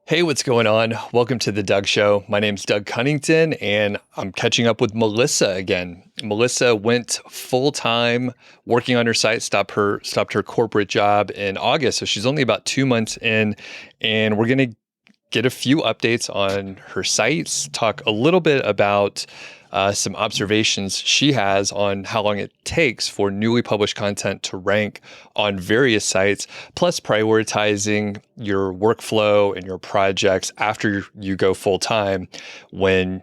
Hey, what's going on? Welcome to the Doug Show. My name's Doug Cunnington, and I'm catching up with Melissa again. Melissa went full time working on her site, stopped her corporate job in August, so she's only about 2 months in, and we're gonna get a few updates on her sites, talk a little bit about some observations she has on how long it takes for newly published content to rank on various sites, plus prioritizing your workflow and your projects after you go full time when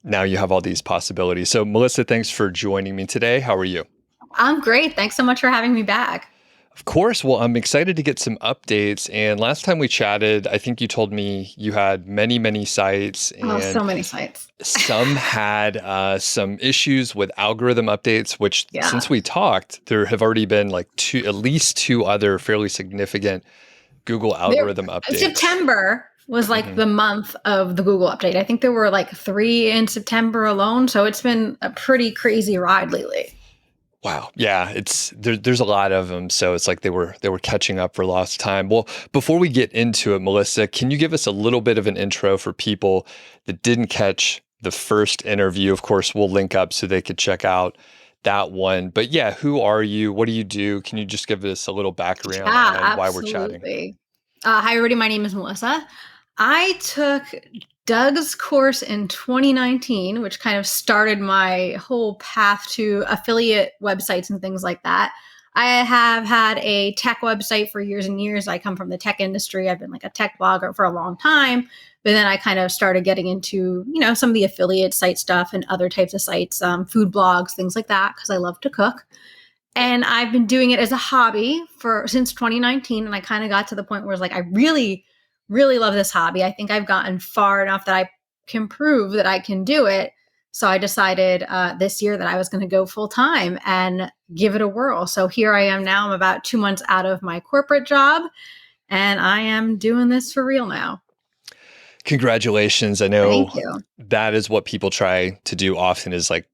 now you have all these possibilities. So, Melissa, thanks for joining me today. How are you? I'm great. Thanks so much for having me back. Of course. Well, I'm excited to get some updates. And last time we chatted, I think you told me you had many sites, Oh, and so many sites. some had some issues with algorithm updates, which Yeah. since we talked, there have already been like at least two other fairly significant Google There, algorithm updates. September was like Mhm. the month of the Google update. I think there were like three in September alone. So it's been a pretty crazy ride lately. Wow. Yeah, there's a lot of them, so it's like they were catching up for lost time. Well, before we get into it, Melissa, can you give us a little bit of an intro for people that didn't catch the first interview? Of course, we'll link up so they could check out that one. But yeah, who are you? What do you do? Can you just give us a little background Yeah, on why we're chatting? absolutely. Hi, everybody. My name is Melissa. I took Doug's course in 2019, which kind of started my whole path to affiliate websites and things like that. I have had a tech website for years and years. I come from the tech industry. I've been like a tech blogger for a long time. But then I kind of started getting into, some of the affiliate site stuff and other types of sites, food blogs, things like that, because I love to cook. And I've been doing it as a hobby for since 2019. And I kind of got to the point where it's like, I really, really love this hobby. I think I've gotten far enough that I can prove that I can do it. So I decided this year that I was going to go full time and give it a whirl. So here I am now. I'm about 2 months out of my corporate job, and I am doing this for real now. Congratulations. I Thank know you. that is what people try to do often, is like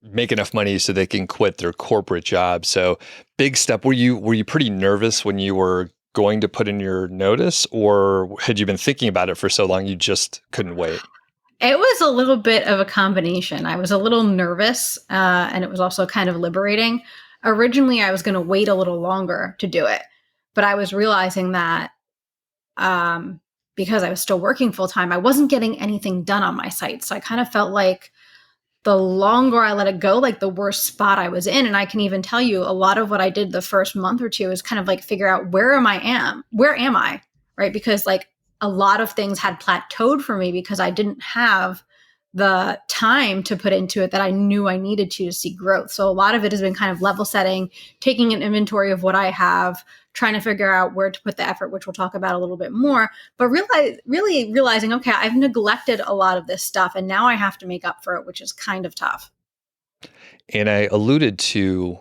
make enough money so they can quit their corporate job. So big step. Were you pretty nervous when you were going to put in your notice, or had you been thinking about it for so long you just couldn't wait? It was a little bit of a combination. I was a little nervous, and it was also kind of liberating. Originally, I was going to wait a little longer to do it, but I was realizing that um, because I was still working full time, I wasn't getting anything done on my site. So I kind of felt like the longer I let it go, like the worse spot I was in. And I can even tell you a lot of what I did the first month or two is kind of like figure out where am I? Right. Because like a lot of things had plateaued for me because I didn't have the time to put into it that I knew I needed to see growth. So a lot of it has been kind of level setting, taking an inventory of what I have, trying to figure out where to put the effort, which we'll talk about a little bit more, but really realizing, okay, I've neglected a lot of this stuff and now I have to make up for it, which is kind of tough. And I alluded to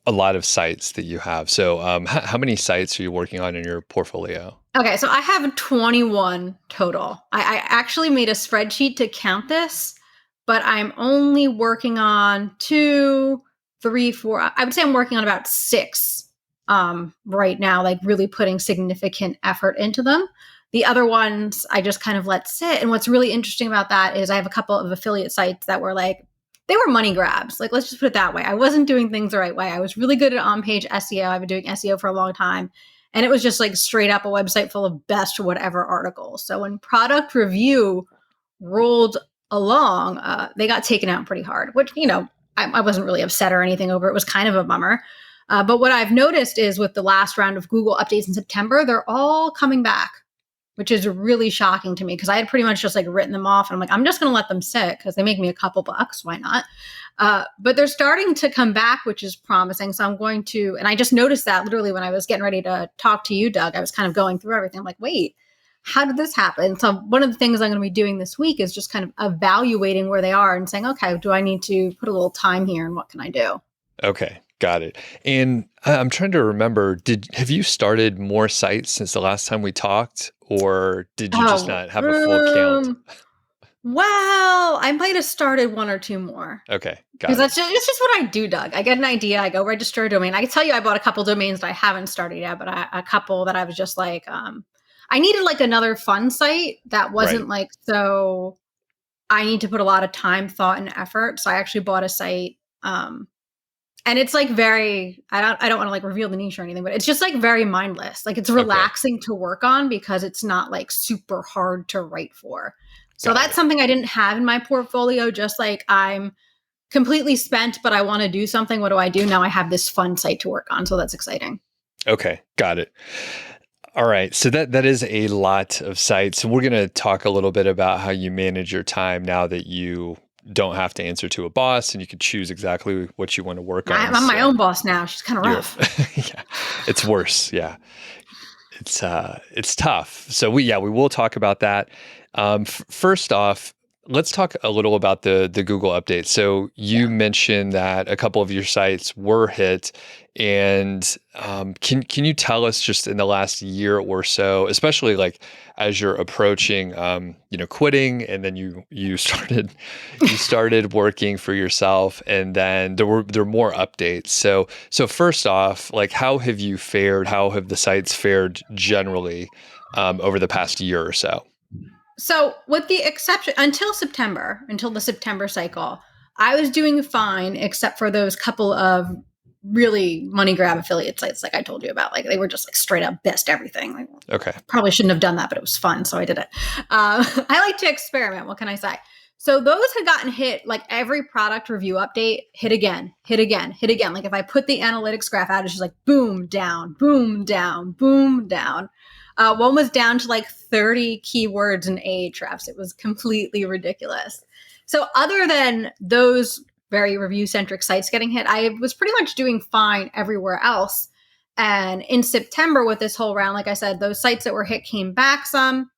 a lot of sites that you have. So how many sites are you working on in your portfolio? Okay, so I have 21 total. I actually made a spreadsheet to count this, but I'm only working on two, three, four. I would say I'm working on about six right now, like really putting significant effort into them. The other ones I just kind of let sit. And what's really interesting about that is I have a couple of affiliate sites that were like, they were money grabs. Like, let's just put it that way. I wasn't doing things the right way. I was really good at on page SEO. I've been doing SEO for a long time. And it was just like straight up a website full of best whatever articles. So when product review rolled along, they got taken out pretty hard, which, I wasn't really upset or anything over. It was kind of a bummer. But what I've noticed is with the last round of Google updates in September, they're all coming back, which is really shocking to me because I had pretty much just like written them off. And I'm like, I'm just going to let them sit because they make me a couple bucks. Why not? But they're starting to come back, which is promising. So I'm going to, and I just noticed that literally when I was getting ready to talk to you, Doug, I was kind of going through everything. I'm like, wait, how did this happen? So one of the things I'm going to be doing this week is just kind of evaluating where they are and saying, okay, do I need to put a little time here and what can I do? Okay, got it. And I'm trying to remember, have you started more sites since the last time we talked, or did you just Oh, not have a full count? well, I might have started one or two more. Okay, Because got it. it's just what I do, Doug. I get an idea, I go register a domain. I can tell you I bought a couple domains that I haven't started yet, but a couple that I was just like, I needed like another fun site that wasn't Right. like, so I need to put a lot of time, thought, and effort. So I actually bought a site. And it's like very, I don't want to like reveal the niche or anything, but it's just like very mindless. Like it's Okay. relaxing to work on because it's not like super hard to write for. So Got that's it. something I didn't have in my portfolio. Just like I'm completely spent, but I want to do something. What do I do? Now I have this fun site to work on. So that's exciting. Okay. Got it. All right. So that is a lot of sites. We're going to talk a little bit about how you manage your time now that you don't have to answer to a boss and you can choose exactly what you want to work on. I'm my So own boss now. She's kind of you're rough. yeah. It's worse. Yeah. It's tough. So we will talk about that. First off, let's talk a little about the Google update. So you Yeah. mentioned that a couple of your sites were hit, and can you tell us just in the last year or so, especially like as you're approaching quitting, and then you started working for yourself, and then there were more updates. So first off, like how have you fared? How have the sites fared generally over the past year or so? So, with the exception until September, until the September cycle, I was doing fine, except for those couple of really money grab affiliate sites, like I told you about. Like they were just like straight up best everything. Like, Okay. probably shouldn't have done that, but it was fun, so I did it. I like to experiment. What can I say? So those had gotten hit. Like every product review update, hit again, hit again, hit again. Like if I put the analytics graph out, it's just like boom down, boom down, boom down. One was down to like 30 keywords in Ahrefs. It was completely ridiculous. So other than those very review centric sites getting hit, I was pretty much doing fine everywhere else. And in September, with this whole round, like I said, those sites that were hit came back some,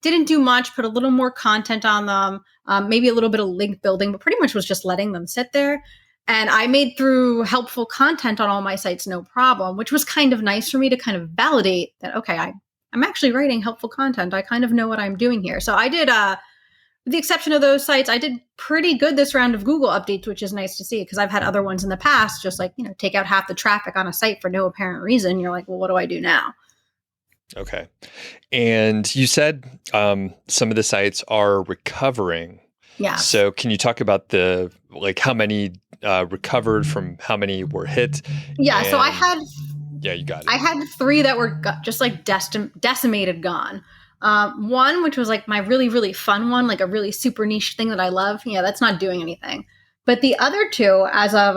didn't do much, put a little more content on them, maybe a little bit of link building, but pretty much was just letting them sit there. And I made through helpful content on all my sites no problem, which was kind of nice for me to kind of validate that, okay, I'm actually writing helpful content. I kind of know what I'm doing here. So I did, with the exception of those sites, I did pretty good this round of Google updates, which is nice to see because I've had other ones in the past, just like, take out half the traffic on a site for no apparent reason. You're like, well, what do I do now? Okay. And you said some of the sites are recovering. Yes. So can you talk about the like how many recovered from how many were hit? Yeah. So And yeah, you got it. I had three that were just like decimated, gone. One, which was like my really, really fun one, like a really super niche thing that I love. Yeah, that's not doing anything. But the other two, as of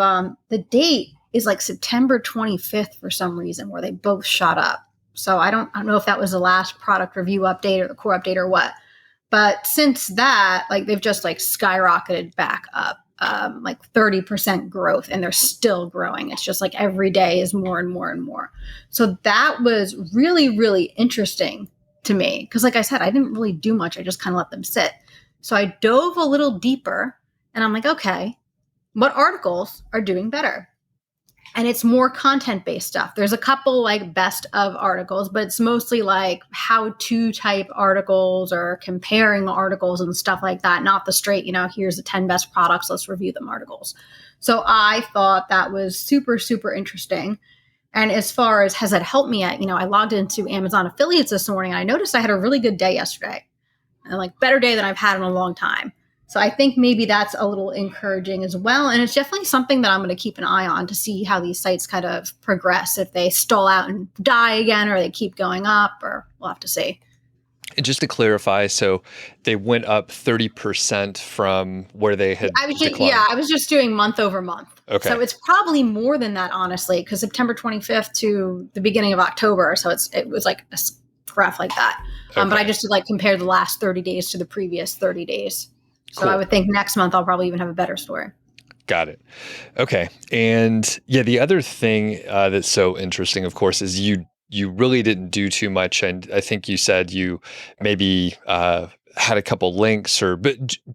the date, is like September 25th for some reason, where they both shot up. So I don't know if that was the last product review update or the core update or what. But since that, like they've just like skyrocketed back up, like 30% growth, and they're still growing. It's just like every day is more and more and more. So that was really, really interesting to me. Because, like I said, I didn't really do much. I just kind of let them sit. So I dove a little deeper and I'm like, okay, what articles are doing better? And it's more content based stuff. There's a couple like best of articles, but it's mostly like how to type articles or comparing articles and stuff like that. Not the straight, here's the 10 best products, let's review them articles. So I thought that was super, super interesting. And as far as has that helped me, I logged into Amazon affiliates this morning and I noticed I had a really good day yesterday, and like better day than I've had in a long time. So I think maybe that's a little encouraging as well. And it's definitely something that I'm going to keep an eye on to see how these sites kind of progress. If they stall out and die again, or they keep going up, or we'll have to see. And just to clarify, so they went up 30% from where they had declined. I was just doing month over month. Okay. So it's probably more than that, honestly, because September 25th to the beginning of October. So it was like a graph like that. But I Okay. just did like compare the last 30 days to the previous 30 days. So I Cool. would think next month I'll probably even have a better story. Got it. Okay. And yeah, the other thing that's so interesting, of course, is you really didn't do too much, and I think you said you maybe had a couple links or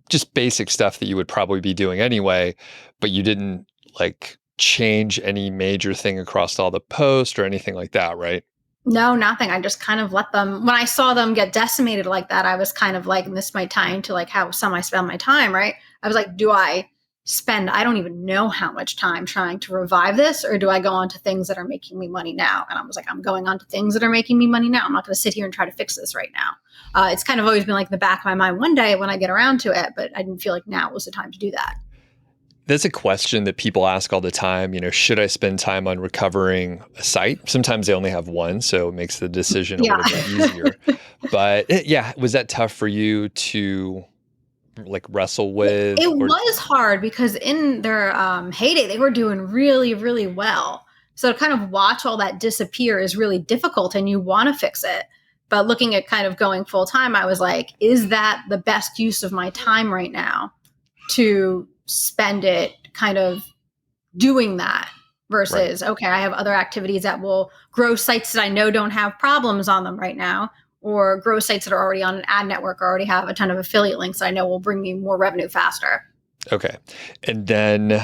just basic stuff that you would probably be doing anyway, but you didn't like change any major thing across all the posts or anything like that, right? No, nothing. I just kind of let them, when I saw them get decimated like that, I was kind of like, and this might tie into like how some I spend my time, right? I was like, do I spend, I don't even know how much time trying to revive this, or do I go on to things that are making me money now? And I was like, I'm going on to things that are making me money now. I'm not going to sit here and try to fix this right now. It's kind of always been like in the back of my mind one day when I get around to it, but I didn't feel like now was the time to do that. That's a question that people ask all the time. Should I spend time on recovering a site? Sometimes they only have one, so it makes the decision a little bit easier. But yeah, was that tough for you to like wrestle with? It was hard because in their heyday, they were doing really, really well. So to kind of watch all that disappear is really difficult, and you want to fix it. But looking at kind of going full time, I was like, is that the best use of my time right now to spend it kind of doing that versus, okay, I have other activities that will grow sites that I know don't have problems on them right now, or grow sites that are already on an ad network or already have a ton of affiliate links that I know will bring me more revenue faster. Okay. And then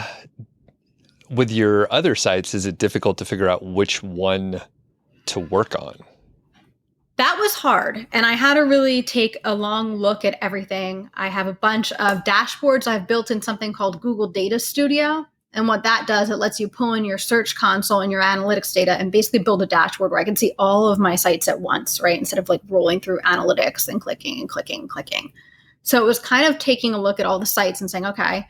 with your other sites, is it difficult to figure out which one to work on? That was hard. And I had to really take a long look at everything. I have a bunch of dashboards I've built in something called Google Data Studio. And what that does, it lets you pull in your search console and your analytics data and basically build a dashboard where I can see all of my sites at once, right? Instead of like rolling through analytics and clicking and clicking and clicking. So it was kind of taking a look at all the sites and saying, okay,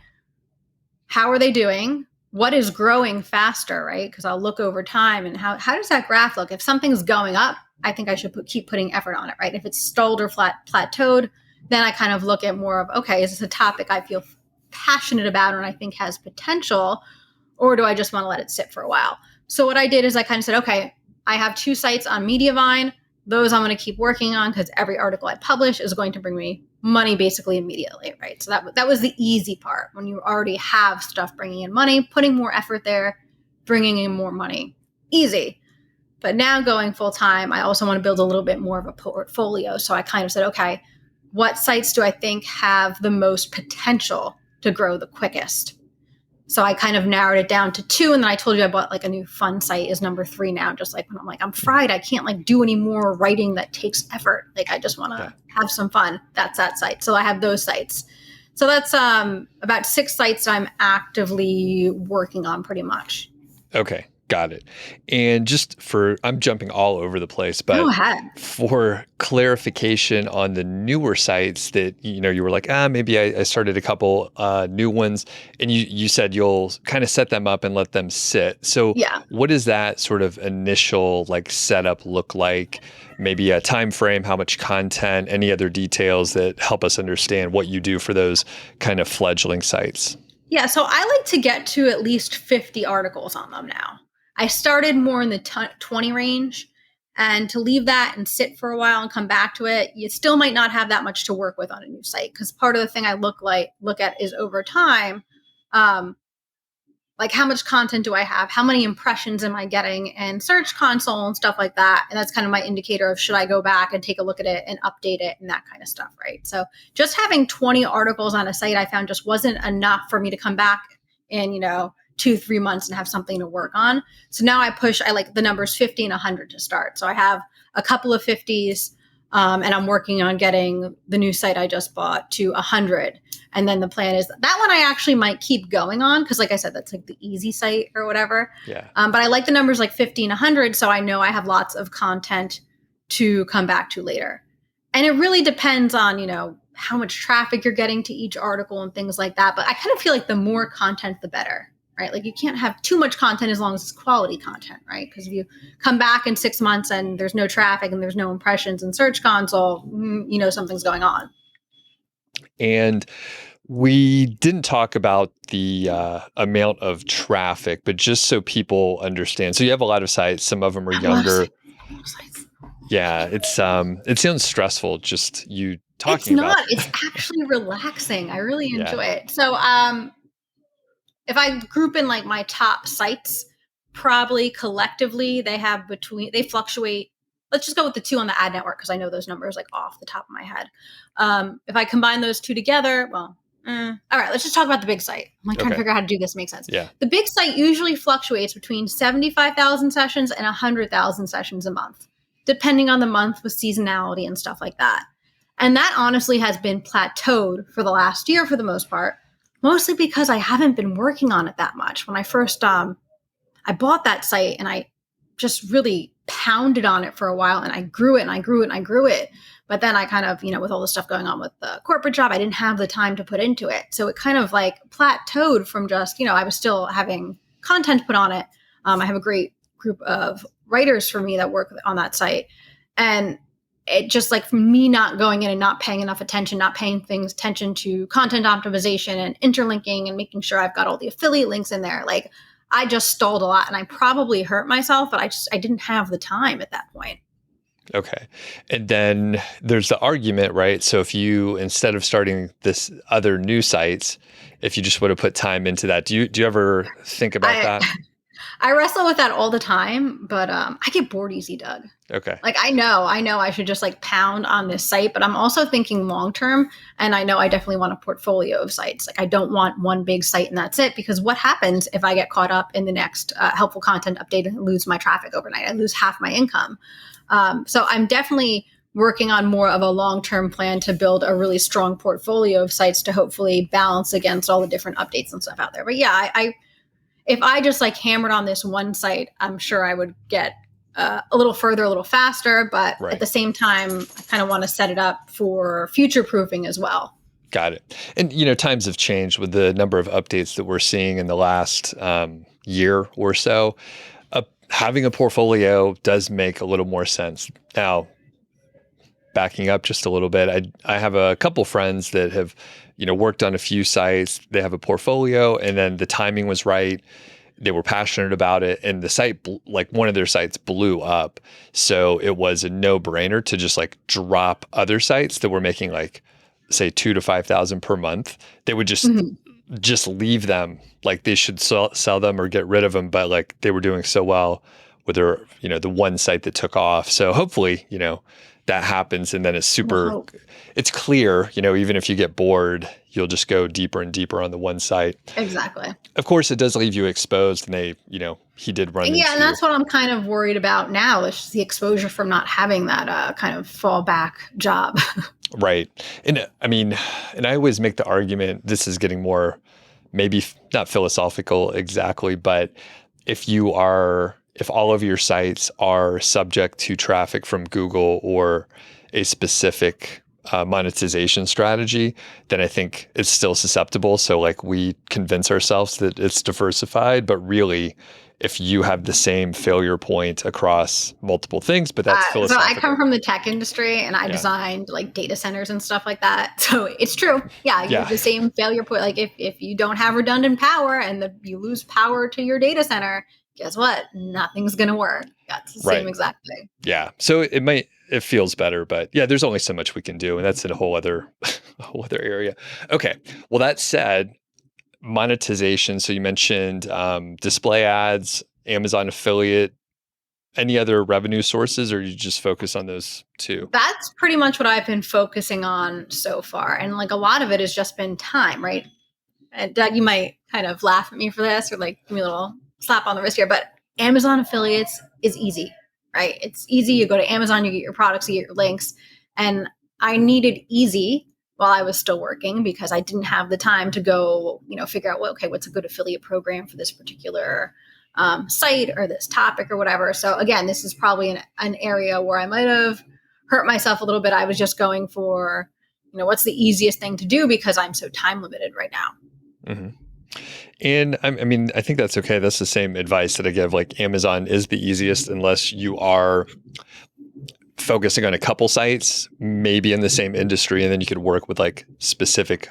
how are they doing? What is growing faster, right? Because I'll look over time and how does that graph look? If something's going up, I think I should keep putting effort on it, right? If it's stalled or plateaued, then I kind of look at more of, okay, is this a topic I feel passionate about and I think has potential, or do I just want to let it sit for a while? So what I did is I kind of said, okay, I have 2 sites on Mediavine. Those I'm going to keep working on because every article I publish is going to bring me money basically immediately, right? So that was the easy part. When you already have stuff bringing in money, putting more effort there, bringing in more money, easy. But now going full time, I also want to build a little bit more of a portfolio. So I kind of said, okay, what sites do I think have the most potential to grow the quickest? So I kind of narrowed it down to 2. And then I told you I bought like a new fun site is number 3 now. Just like when I'm like, I'm fried. I can't like do any more writing that takes effort. Like I just want to have some fun. That's that site. So I have those sites. So that's about 6 sites I'm actively working on pretty much. Okay. Got it. And I'm jumping all over the place, but Go ahead. For clarification on the newer sites that, you were like, maybe I started a couple new ones, and you said you'll kind of set them up and let them sit. So what does that sort of initial like setup look like? Maybe a time frame, how much content, any other details that help us understand what you do for those kind of fledgling sites? Yeah. So I like to get to at least 50 articles on them now. I started more in the 20 range, and to leave that and sit for a while and come back to it, you still might not have that much to work with on a new site. Because part of the thing I look at is over time, like how much content do I have? How many impressions am I getting in Search Console and stuff like that? And that's kind of my indicator of should I go back and take a look at it and update it and that kind of stuff, right? So just having 20 articles on a site I found just wasn't enough for me to come back in, 2-3 months and have something to work on. So now I like the numbers 50 and 100 to start. So I have a couple of 50s, and I'm working on getting the new site I just bought to 100. And then the plan is that one I actually might keep going on because, like I said, that's like the easy site or whatever. Yeah. But I like the numbers like 50 and 100, so I know I have lots of content to come back to later. And it really depends on, how much traffic you're getting to each article and things like that. But I kind of feel like the more content, the better. Right? Like you can't have too much content as long as it's quality content, right? Because if you come back in 6 months and there's no traffic and there's no impressions in Search Console, something's going on. And we didn't talk about the amount of traffic, but just so people understand. So you have a lot of sites. Some of them are younger. Yeah, it sounds stressful just you talking about it. It's actually relaxing. I really enjoy it. So if I group in like my top sites, probably collectively they fluctuate. Let's just go with the 2 on the ad network because I know those numbers like off the top of my head. If I combine those 2 together, well, all right, let's just talk about the big site. I'm like trying to figure out how to do this make sense. Yeah. The big site usually fluctuates between 75,000 sessions and 100,000 sessions a month, depending on the month with seasonality and stuff like that. And that honestly has been plateaued for the last year for the most part. mostly because I haven't been working on it that much. When I first I bought that site and I just really pounded on it for a while, and I grew it and I grew it and I grew it. But then I kind of, with all the stuff going on with the corporate job, I didn't have the time to put into it. So it kind of like plateaued from just, I was still having content put on it. I have a great group of writers for me that work on that site. And it just like from me not going in and not paying enough attention, not paying attention to content optimization and interlinking and making sure I've got all the affiliate links in there. Like I just stalled a lot and I probably hurt myself, but I didn't have the time at that point. Okay. And then there's the argument, right? So if you, instead of starting this other new sites, if you just would have put time into that, do you ever think about that? I wrestle with that all the time, but I get bored easy, Doug. Okay. Like I know I should just like pound on this site, but I'm also thinking long term, and I know I definitely want a portfolio of sites. Like I don't want one big site and that's it, because what happens if I get caught up in the next helpful content update and lose my traffic overnight? I lose half my income. So I'm definitely working on more of a long-term plan to build a really strong portfolio of sites to hopefully balance against all the different updates and stuff out there. But yeah, if I just like hammered on this one site, I'm sure I would get a little further, a little faster. But Right. At the same time, I kind of want to set it up for future proofing as well. Got it. And, times have changed with the number of updates that we're seeing in the last year or so. Having a portfolio does make a little more sense. Now, backing up just a little bit, I have a couple friends that have, worked on a few sites. They have a portfolio, and then the timing was right. They were passionate about it, and the site, like one of their sites, blew up. So it was a no-brainer to just like drop other sites that were making like, say, 2,000 to 5,000 per month. They would just leave them, like they should sell them or get rid of them. But like they were doing so well with their, the one site that took off. So hopefully, that happens, and then it's clear, even if you get bored, you'll just go deeper and deeper on the one site. Exactly. Of course, it does leave you exposed, and he did run into. Yeah, and that's what I'm kind of worried about now. It's just the exposure from not having that kind of fallback job. Right. And I always make the argument, this is getting more, maybe not philosophical exactly, but if all of your sites are subject to traffic from Google or a specific monetization strategy, then I think it's still susceptible. So like we convince ourselves that it's diversified, but really if you have the same failure point across multiple things, but that's philosophical. So I come from the tech industry and I designed like data centers and stuff like that. So it's true. Yeah. You have the same failure point. Like if you don't have redundant power and you lose power to your data center, guess what? Nothing's going to work. That's the same exact thing. Yeah. So it feels better, but yeah, there's only so much we can do. And that's in a whole other area. Okay. Well, that said, monetization. So you mentioned display ads, Amazon affiliate, any other revenue sources, or you just focus on those two? That's pretty much what I've been focusing on so far. And like a lot of it has just been time, right? And Doug, you might kind of laugh at me for this or like give me a little slap on the wrist here, but Amazon affiliates is easy, right? It's easy. You go to Amazon, you get your products, you get your links. And I needed easy while I was still working because I didn't have the time to go, figure out, what's a good affiliate program for this particular site or this topic or whatever. So again, this is probably an area where I might have hurt myself a little bit. I was just going for, what's the easiest thing to do because I'm so time limited right now. Mm-hmm. And I think that's okay. That's the same advice that I give. Like Amazon is the easiest unless you are focusing on a couple sites, maybe in the same industry, and then you could work with like specific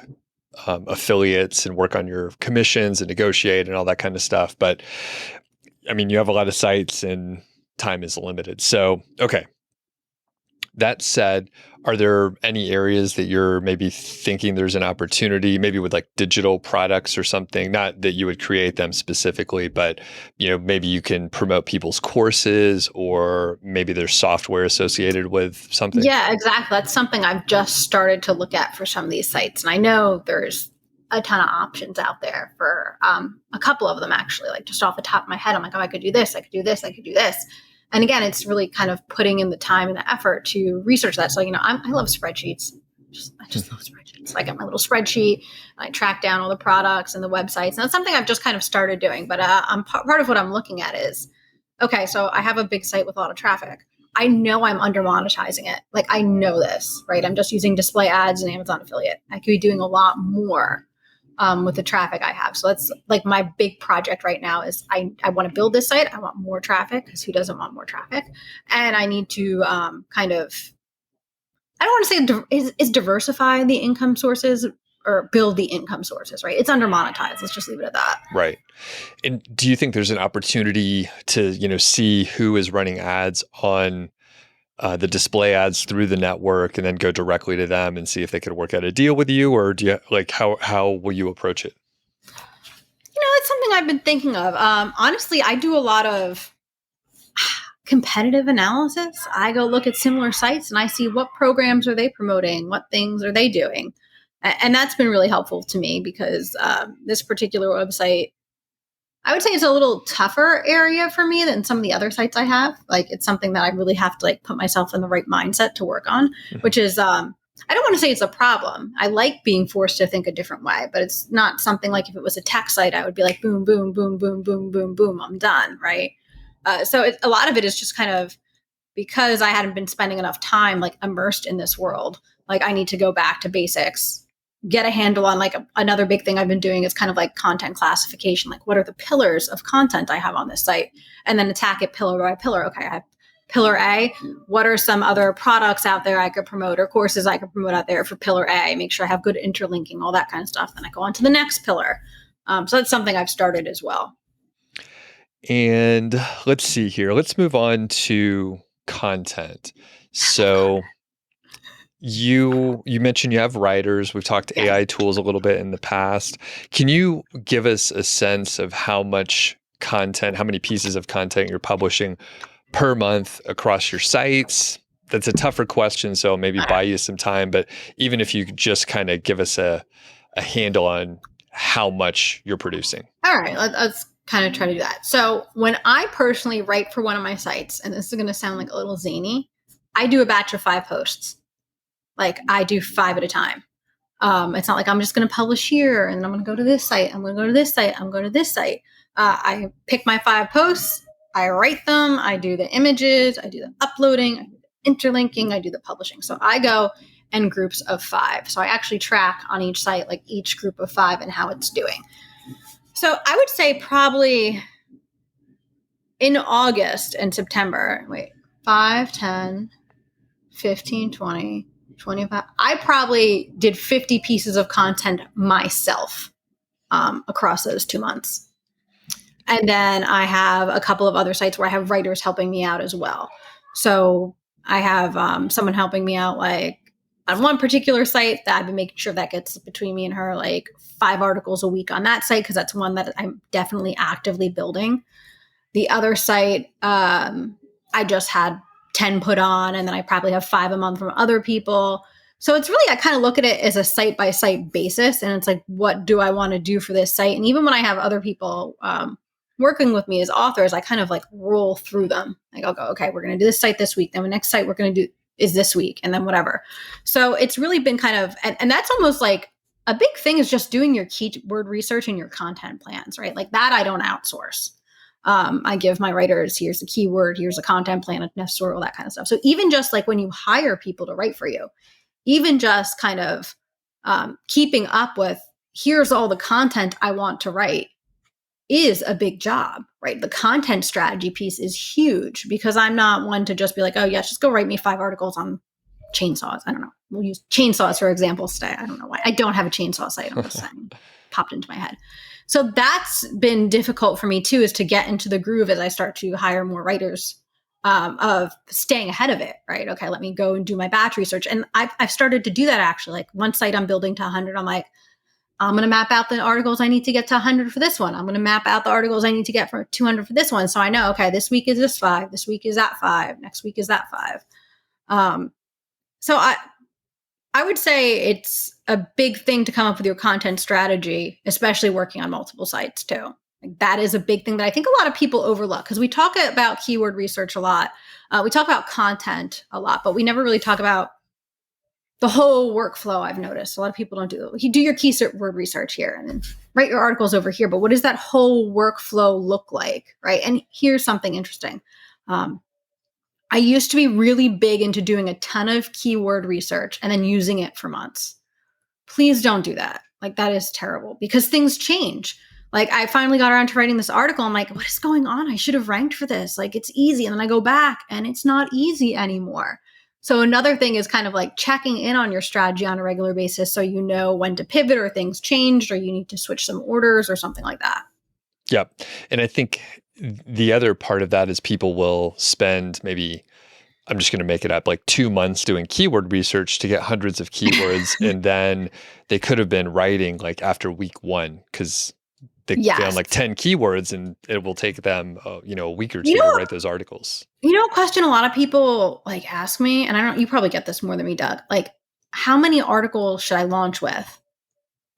affiliates and work on your commissions and negotiate and all that kind of stuff. But you have a lot of sites and time is limited. So, okay. That said, are there any areas that you're maybe thinking there's an opportunity, maybe with like digital products or something? Not that you would create them specifically, but maybe you can promote people's courses, or maybe there's software associated with something. Yeah, exactly. That's something I've just started to look at for some of these sites, and I know there's a ton of options out there for a couple of them actually. Like just off the top of my head, I'm like, I could do this, I could do this, I could do this. And again, it's really kind of putting in the time and the effort to research that. So, I love spreadsheets. I just love spreadsheets. So I get my little spreadsheet, and I track down all the products and the websites. And that's something I've just kind of started doing. But part of what I'm looking at is, okay, so I have a big site with a lot of traffic. I know I'm under monetizing it. Like, I know this, right? I'm just using display ads and Amazon affiliate. I could be doing a lot more with the traffic I have. So that's like my big project right now is I want to build this site. I want more traffic, because who doesn't want more traffic? And I need to kind of, I don't want to say is diversify the income sources or build the income sources, right? It's under monetized. Let's just leave it at that. Right. And do you think there's an opportunity to, see who is running ads on the display ads through the network and then go directly to them and see if they could work out a deal with you? Or do you how will you approach it? It's something I've been thinking of. Honestly, I do a lot of competitive analysis. I go look at similar sites and I see what programs are they promoting, what things are they doing. And that's been really helpful to me, because this particular website, I would say it's a little tougher area for me than some of the other sites I have. Like, it's something that I really have to put myself in the right mindset to work on, which is, I don't want to say it's a problem. I like being forced to think a different way, but it's not something like if it was a tech site, I would be like, boom, boom, boom, boom, boom, boom, boom, I'm done, right? So a lot of it is just kind of because I hadn't been spending enough time immersed in this world. I need to go back to basics, get a handle on another big thing I've been doing is kind of content classification. What are the pillars of content I have on this site? And then attack it pillar by pillar. Okay, I have pillar A. What are some other products out there I could promote, or courses I could promote out there for pillar A? Make sure I have good interlinking, all that kind of stuff. Then I go on to the next pillar. So that's something I've started as well. And let's see here. Let's move on to content. So you mentioned you have writers. We've talked AI tools a little bit in the past. Can you give us a sense of how much content, how many pieces of content you're publishing per month across your sites? That's a tougher question, so maybe buy you some time. But even if you could just kind of give us a handle on how much you're producing. All right, let's kind of try to do that. So when I personally write for one of my sites, and this is going to sound like a little zany, I do a batch of 5 posts. I do 5 at a time. It's not like I'm just going to publish here and I'm going to go to this site. I'm going to go to this site. I'm going to this site. I pick my 5 posts. I write them. I do the images. I do the uploading. I do the interlinking. I do the publishing. So I go in groups of 5. So I actually track on each site, each group of 5 and how it's doing. So I would say probably in August and September, 5, 10, 15, 20, 25. I probably did 50 pieces of content myself across those 2 months. And then I have a couple of other sites where I have writers helping me out as well. So I have someone helping me out on one particular site that I've been making sure that gets between me and her 5 articles a week on that site, because that's one that I'm definitely actively building. The other site, I just had 10 put on, and then I probably have 5 a month from other people. So it's really, I kind of look at it as a site by site basis. And it's what do I want to do for this site? And even when I have other people working with me as authors, I kind of roll through them. I'll go, okay, we're going to do this site this week. Then the next site we're going to do is this week, and then whatever. So it's really been kind of, and that's almost a big thing is just doing your keyword research and your content plans, right? That I don't outsource. I give my writers, here's the keyword, here's a content plan, a necessary, all that kind of stuff. So even just when you hire people to write for you, even just kind of keeping up with, here's all the content I want to write is a big job, right? The content strategy piece is huge, because I'm not one to just be oh yeah, just go write me 5 articles on chainsaws. I don't know. We'll use chainsaws for examples today. I don't know why. I don't have a chainsaw site. I'm just saying, popped into my head. So that's been difficult for me too, is to get into the groove as I start to hire more writers, of staying ahead of it, right? Okay, let me go and do my batch research. And I've started to do that actually. One site I'm building to 100, I'm going to map out the articles I need to get to 100 for this one. I'm going to map out the articles I need to get for 200 for this one. So I know, okay, this week is this 5, this week is that 5, next week is that 5. So I would say it's a big thing to come up with your content strategy, especially working on multiple sites too. That is a big thing that I think a lot of people overlook, because we talk about keyword research a lot. We talk about content a lot, but we never really talk about the whole workflow. I've noticed a lot of people don't do it. You do your keyword research here and then write your articles over here. But what does that whole workflow look like, right? And here's something interesting. I used to be really big into doing a ton of keyword research and then using it for months. Please don't do that. Like, that is terrible because things change. Like, I finally got around to writing this article. I'm like, what is going on? I should have ranked for this. Like, it's easy. And then I go back and it's not easy anymore. So another thing is kind of like checking in on your strategy on a regular basis so you know when to pivot or things changed or you need to switch some orders or something like that. Yep. And I think the other part of that is people will spend maybe, I'm just going to make it up, like 2 months doing keyword research to get hundreds of keywords. And then they could have been writing like after week 1 because they found like 10 keywords and it will take them, a week or two to write those articles. A question a lot of people like ask me, and you probably get this more than me, Doug, like, how many articles should I launch with?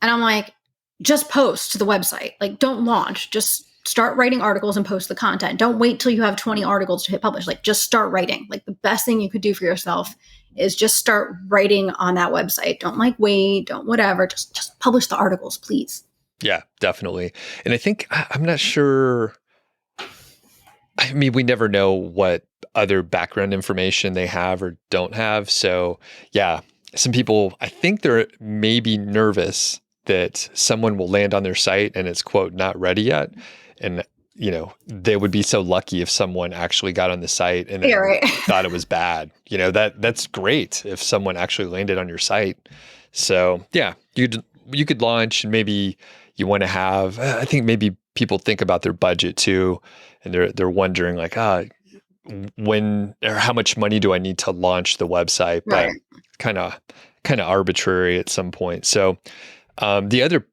And I'm like, just post to the website. Like, don't launch, just start writing articles and post the content. Don't wait till you have 20 articles to hit publish. Like, just start writing. Like, the best thing you could do for yourself is just start writing on that website. Don't like wait, don't whatever, just publish the articles, please. Yeah, definitely. And I think, I'm not sure, I mean, we never know what other background information they have or don't have. So yeah, some people, I think they're maybe nervous that someone will land on their site and it's, quote, not ready yet. And, they would be so lucky if someone actually got on the site and thought it was bad. That's great if someone actually landed on your site. So yeah, you could launch, and maybe you want to have, I think maybe people think about their budget too. And they're wondering like, when or how much money do I need to launch the website? But kind of arbitrary at some point. So the other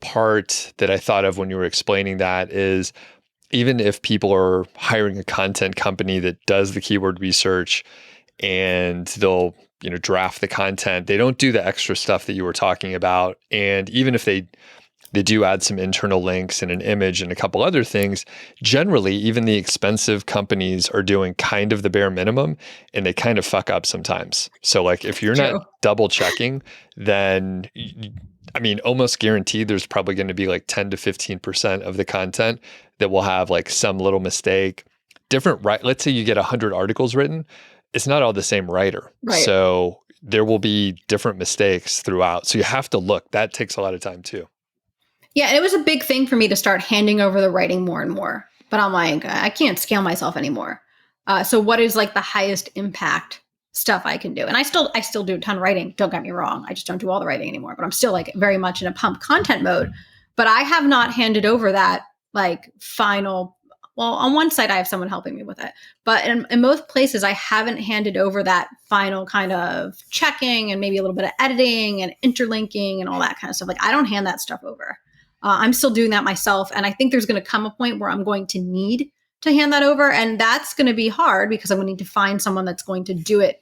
part that I thought of when you were explaining that is, even if people are hiring a content company that does the keyword research and they'll draft the content, they don't do the extra stuff that you were talking about. And even if they do add some internal links and an image and a couple other things, generally, even the expensive companies are doing kind of the bare minimum, and they kind of fuck up sometimes. So like, if you're not double checking, then almost guaranteed there's probably going to be like 10 to 15% of the content that will have like some little mistake. Let's say you get 100 articles written, it's not all the same writer. Right. So there will be different mistakes throughout. So you have to look. That takes a lot of time too. Yeah, and it was a big thing for me to start handing over the writing more and more. But I'm like, I can't scale myself anymore. So what is like the highest impact stuff I can do? And I still do a ton of writing. Don't get me wrong. I just don't do all the writing anymore. But I'm still like very much in a pump content mode. But I have not handed over that like final. Well, on one side, I have someone helping me with it. But in most places, I haven't handed over that final kind of checking and maybe a little bit of editing and interlinking and all that kind of stuff. Like, I don't hand that stuff over. I'm still doing that myself. And I think there's going to come a point where I'm going to need to hand that over. And that's going to be hard because I'm going to need to find someone that's going to do it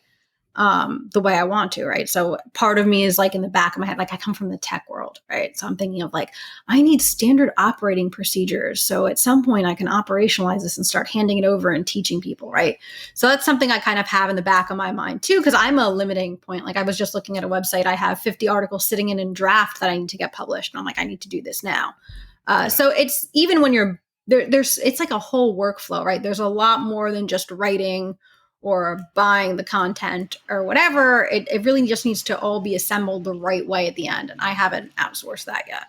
the way I want to, right? So part of me is like in the back of my head, like I come from the tech world, right? So I'm thinking of like, I need standard operating procedures. So at some point I can operationalize this and start handing it over and teaching people, right? So that's something I kind of have in the back of my mind too, because I'm a limiting point. Like I was just looking at a website, I have 50 articles sitting in draft that I need to get published. And I'm like, I need to do this now. So it's even when you're it's like a whole workflow, right? There's a lot more than just writing or buying the content or whatever. It really just needs to all be assembled the right way at the end. And I haven't outsourced that yet.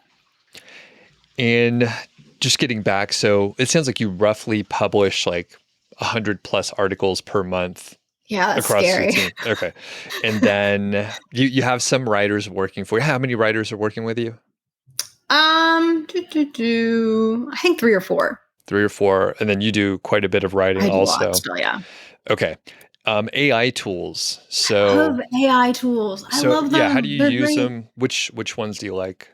And just getting back, so it sounds like you roughly publish like 100 plus articles per month. Yeah, that's scary. Okay. And then you have some writers working for you. How many writers are working with you? I think 3 or 4. 3 or 4. And then you do quite a bit of writing also. A lot still, yeah. Okay. AI tools. So I love AI tools. I love them. Yeah, how do you use them? Which ones do you like?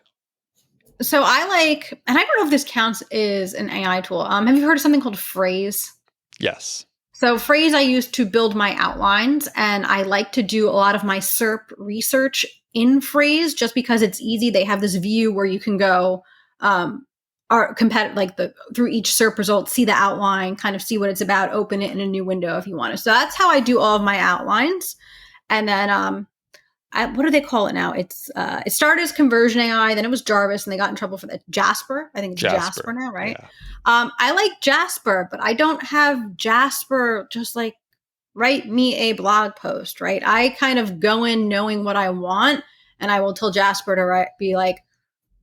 So I like, and I don't know if this counts as an AI tool. Have you heard of something called Phrase? Yes. So Phrase I use to build my outlines, and I like to do a lot of my SERP research in Phrase just because it's easy. They have this view where you can go through each SERP result, see the outline, kind of see what it's about, open it in a new window if you want to. So that's how I do all of my outlines. And then what do they call it now? It started as conversion AI, then it was Jarvis, and they got in trouble for that. Jasper, I think it's Jasper now, right? Yeah. I like Jasper, but I don't have Jasper just like write me a blog post, right? I kind of go in knowing what I want, and I will tell Jasper to be like,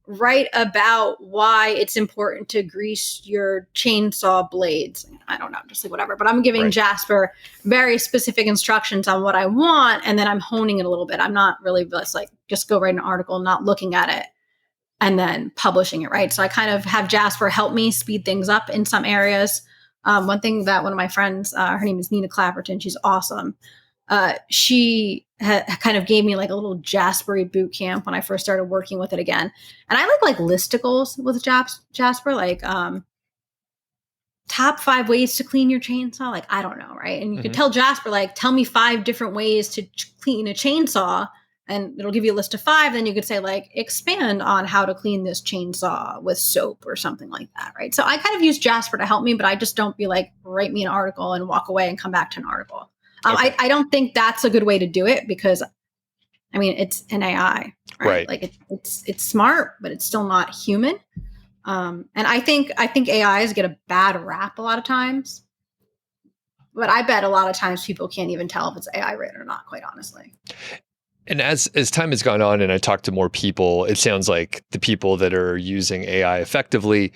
write about why it's important to grease your chainsaw blades. I don't know, just like whatever. But I'm giving Jasper very specific instructions on what I want, and then I'm honing it a little bit. I'm not really just go write an article, not looking at it, and then publishing it, right? So I kind of have Jasper help me speed things up in some areas. One thing that one of my friends, her name is Nina Clapperton, she's awesome. She kind of gave me like a little Jaspery boot camp when I first started working with it again. And I like listicles with Jasper, like top 5 ways to clean your chainsaw. Like, I don't know, right? And you could tell Jasper, like, tell me 5 different ways to clean a chainsaw, and it'll give you a list of 5. Then you could say, like, expand on how to clean this chainsaw with soap or something like that, right? So I kind of use Jasper to help me, but I just don't be like, write me an article and walk away and come back to an article. I don't think that's a good way to do it, because, I mean, it's an AI, right? Like it's smart, but it's still not human. And I think AIs get a bad rap a lot of times, but I bet a lot of times people can't even tell if it's AI written or not, quite honestly. And as time has gone on and I talk to more people, it sounds like the people that are using AI effectively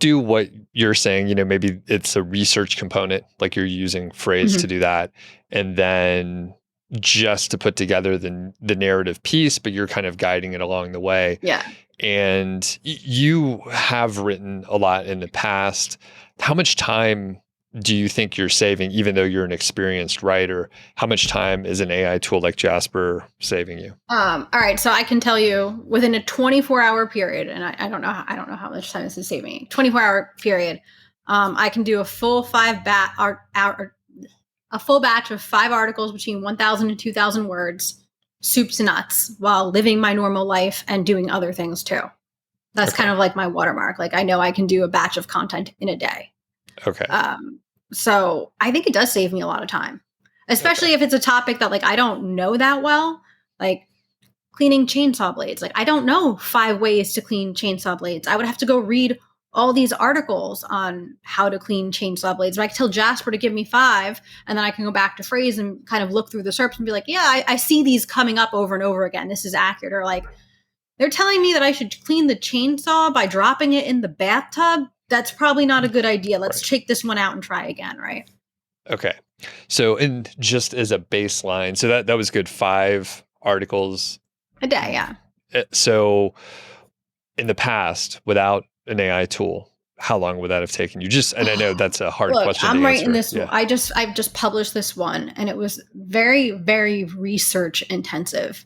do what you're saying. Maybe it's a research component, like you're using phrase to do that, and then just to put together the narrative piece, but you're kind of guiding it along the way. Yeah. And you have written a lot in the past. How much time do you think you're saving, even though you're an experienced writer? How much time is an AI tool like Jasper saving you? All right. So I can tell you within a 24-hour period, and I don't know how much time this is saving me. 24-hour period. I can do a full batch of 5 articles between 1,000 and 2,000 words, soup to nuts, while living my normal life and doing other things too. That's kind of like my watermark. Like, I know I can do a batch of content in a day. Okay. So I think it does save me a lot of time, especially if it's a topic that, like, I don't know that well, like cleaning chainsaw blades. Like, I don't know 5 ways to clean chainsaw blades. I would have to go read all these articles on how to clean chainsaw blades. But I can tell Jasper to give me 5, and then I can go back to phrase and kind of look through the SERPs and be like, yeah, I see these coming up over and over again. This is accurate. Or like, they're telling me that I should clean the chainsaw by dropping it in the bathtub. That's probably not a good idea. Let's check this one out and try again, right? Okay. So, and just as a baseline, so that was good, 5 articles a day, yeah. So in the past, without an AI tool, how long would that have taken you? And I know that's a hard question to writing answer. this. Yeah. I've just published this one, and it was very, very research intensive.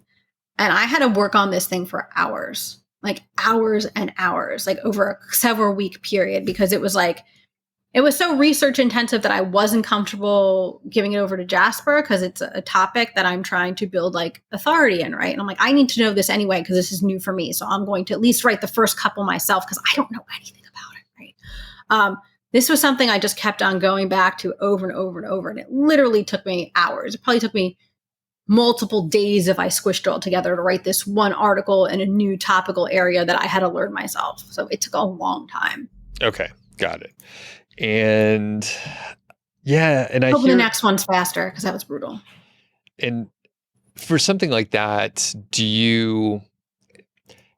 And I had to work on this thing for hours. Like hours and hours, like over a several week period, because it was so research intensive that I wasn't comfortable giving it over to Jasper, because it's a topic that I'm trying to build like authority in, right? And I'm like, I need to know this anyway, because this is new for me. So I'm going to at least write the first couple myself, because I don't know anything about it, right? This was something I just kept on going back to over and over and over. And it literally took me hours. It probably took me multiple days if I squished it all together to write this one article in a new topical area that I had to learn myself. So it took a long time. Okay, got it. And yeah, and I hope the next one's faster, because that was brutal. And for something like that,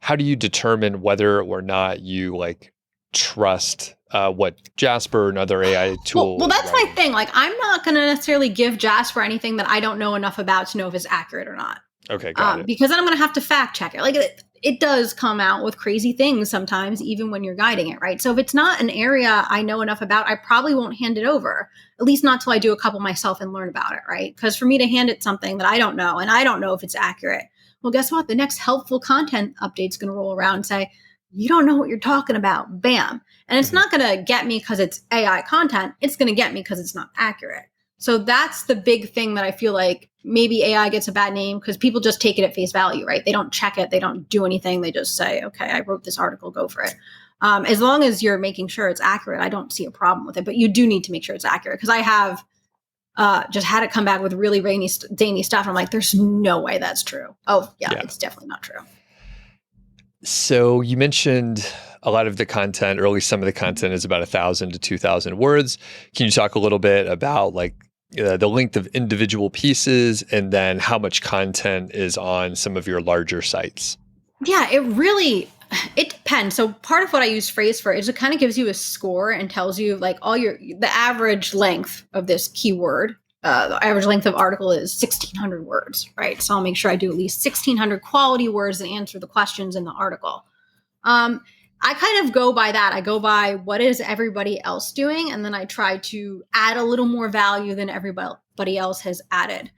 how do you determine whether or not you like trust what Jasper and other AI tools? Well, that's my thing. Like, I'm not going to necessarily give Jasper anything that I don't know enough about to know if it's accurate or not. Okay, got it. Because then I'm going to have to fact check it. Like, it does come out with crazy things sometimes, even when you're guiding it, right? So if it's not an area I know enough about, I probably won't hand it over, at least not till I do a couple myself and learn about it, right? Because for me to hand it something that I don't know, and I don't know if it's accurate, well, guess what? The next helpful content update's going to roll around and say, you don't know what you're talking about. Bam. And it's not going to get me because it's AI content. It's going to get me because it's not accurate. So that's the big thing that I feel like maybe AI gets a bad name, because people just take it at face value, right? They don't check it. They don't do anything. They just say, okay, I wrote this article, go for it. As long as you're making sure it's accurate, I don't see a problem with it. But you do need to make sure it's accurate, because I have just had it come back with really zany stuff. I'm like, there's no way that's true. Oh yeah, Yeah. it's definitely not true. So you mentioned a lot of the content, or at least some of the content, is about 1,000 to 2,000 words. Can you talk a little bit about like the length of individual pieces, and then how much content is on some of your larger sites? Yeah, it depends. So part of what I use phrase for is it kind of gives you a score and tells you like the average length of this keyword. The average length of article is 1,600 words, right? So I'll make sure I do at least 1,600 quality words and answer the questions in the article. I kind of go by that. I go by what is everybody else doing, and then I try to add a little more value than everybody else has added.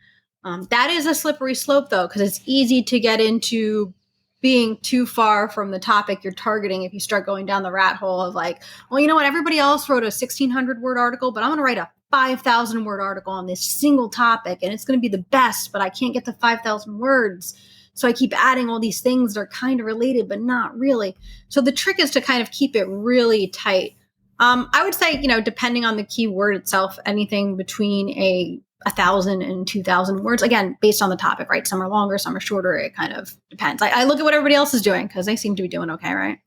That is a slippery slope, though, because it's easy to get into being too far from the topic you're targeting if you start going down the rat hole of like, well, you know what? Everybody else wrote a 1,600 word article, but I'm going to write a 5,000 word article on this single topic, and it's going to be the best, but I can't get to 5,000 words. So I keep adding all these things that are kind of related, but not really. So the trick is to kind of keep it really tight. I would say, depending on the keyword itself, anything between 1,000 and 2,000 words, again, based on the topic, right? Some are longer, some are shorter. It kind of depends. I look at what everybody else is doing because they seem to be doing okay, right?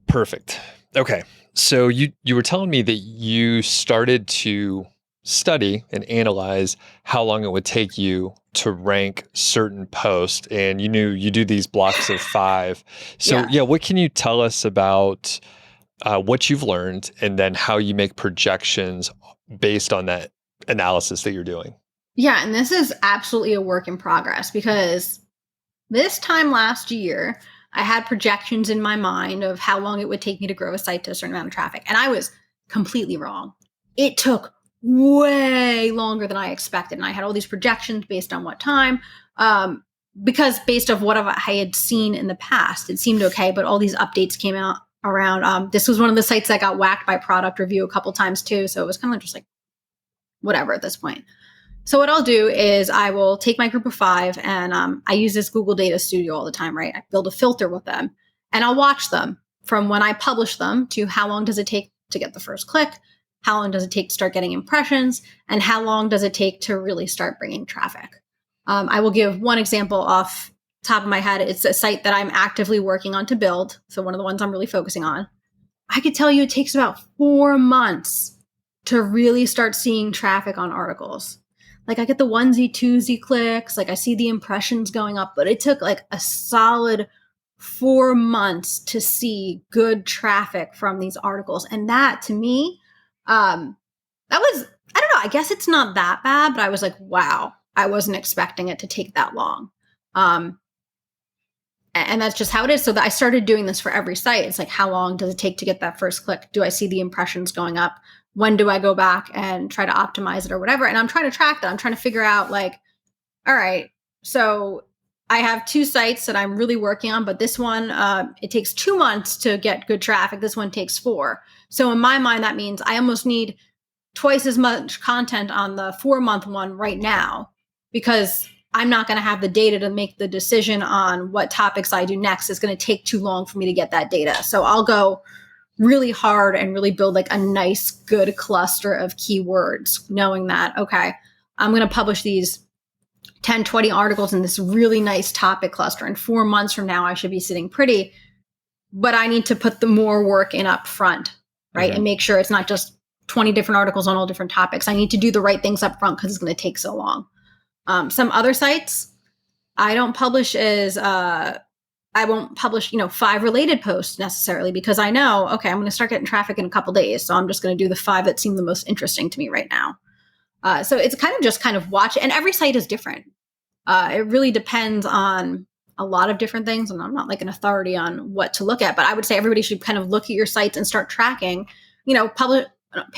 Perfect. Okay. So you were telling me that you started to study and analyze how long it would take you to rank certain posts, and you knew you do these blocks of 5. So yeah, what can you tell us about what you've learned, and then how you make projections based on that analysis that you're doing? Yeah, and this is absolutely a work in progress because this time last year, I had projections in my mind of how long it would take me to grow a site to a certain amount of traffic. And I was completely wrong. It took way longer than I expected. And I had all these projections based on what time, because based off what I had seen in the past, it seemed okay. But all these updates came out around. This was one of the sites that got whacked by product review a couple times too. So it was kind of just like, whatever at this point. So what I'll do is I will take my group of 5 and I use this Google Data Studio all the time, right? I build a filter with them and I'll watch them from when I publish them to how long does it take to get the first click, how long does it take to start getting impressions, and how long does it take to really start bringing traffic. I will give one example off top of my head. It's a site that I'm actively working on to build. So one of the ones I'm really focusing on. I could tell you it takes about 4 months to really start seeing traffic on articles. Like I get the onesie, twosie clicks, like I see the impressions going up, but it took like a solid 4 months to see good traffic from these articles. And that to me, that was, I don't know, I guess it's not that bad, but I was like, wow, I wasn't expecting it to take that long. And that's just how it is. So that I started doing this for every site. It's like, how long does it take to get that first click? Do I see the impressions going up? When do I go back and try to optimize it or whatever? And I'm trying to track that. I'm trying to figure out like, all right, so I have 2 sites that I'm really working on, but this one, it takes 2 months to get good traffic. This one takes 4. So in my mind, that means I almost need twice as much content on the 4-month one right now, because I'm not going to have the data to make the decision on what topics I do next. It's going to take too long for me to get that data. So I'll go really hard and really build like a nice, good cluster of keywords, knowing that, okay, I'm going to publish these 10, 20 articles in this really nice topic cluster. And 4 months from now, I should be sitting pretty, but I need to put the more work in up front, right? Mm-hmm. And make sure it's not just 20 different articles on all different topics. I need to do the right things up front because it's going to take so long. Some other sites, I don't publish I won't publish, 5 related posts necessarily, because I know, okay, I'm going to start getting traffic in a couple days. So I'm just going to do the 5 that seem the most interesting to me right now. So it's kind of watch, and every site is different. It really depends on a lot of different things. And I'm not like an authority on what to look at, but I would say everybody should kind of look at your sites and start tracking,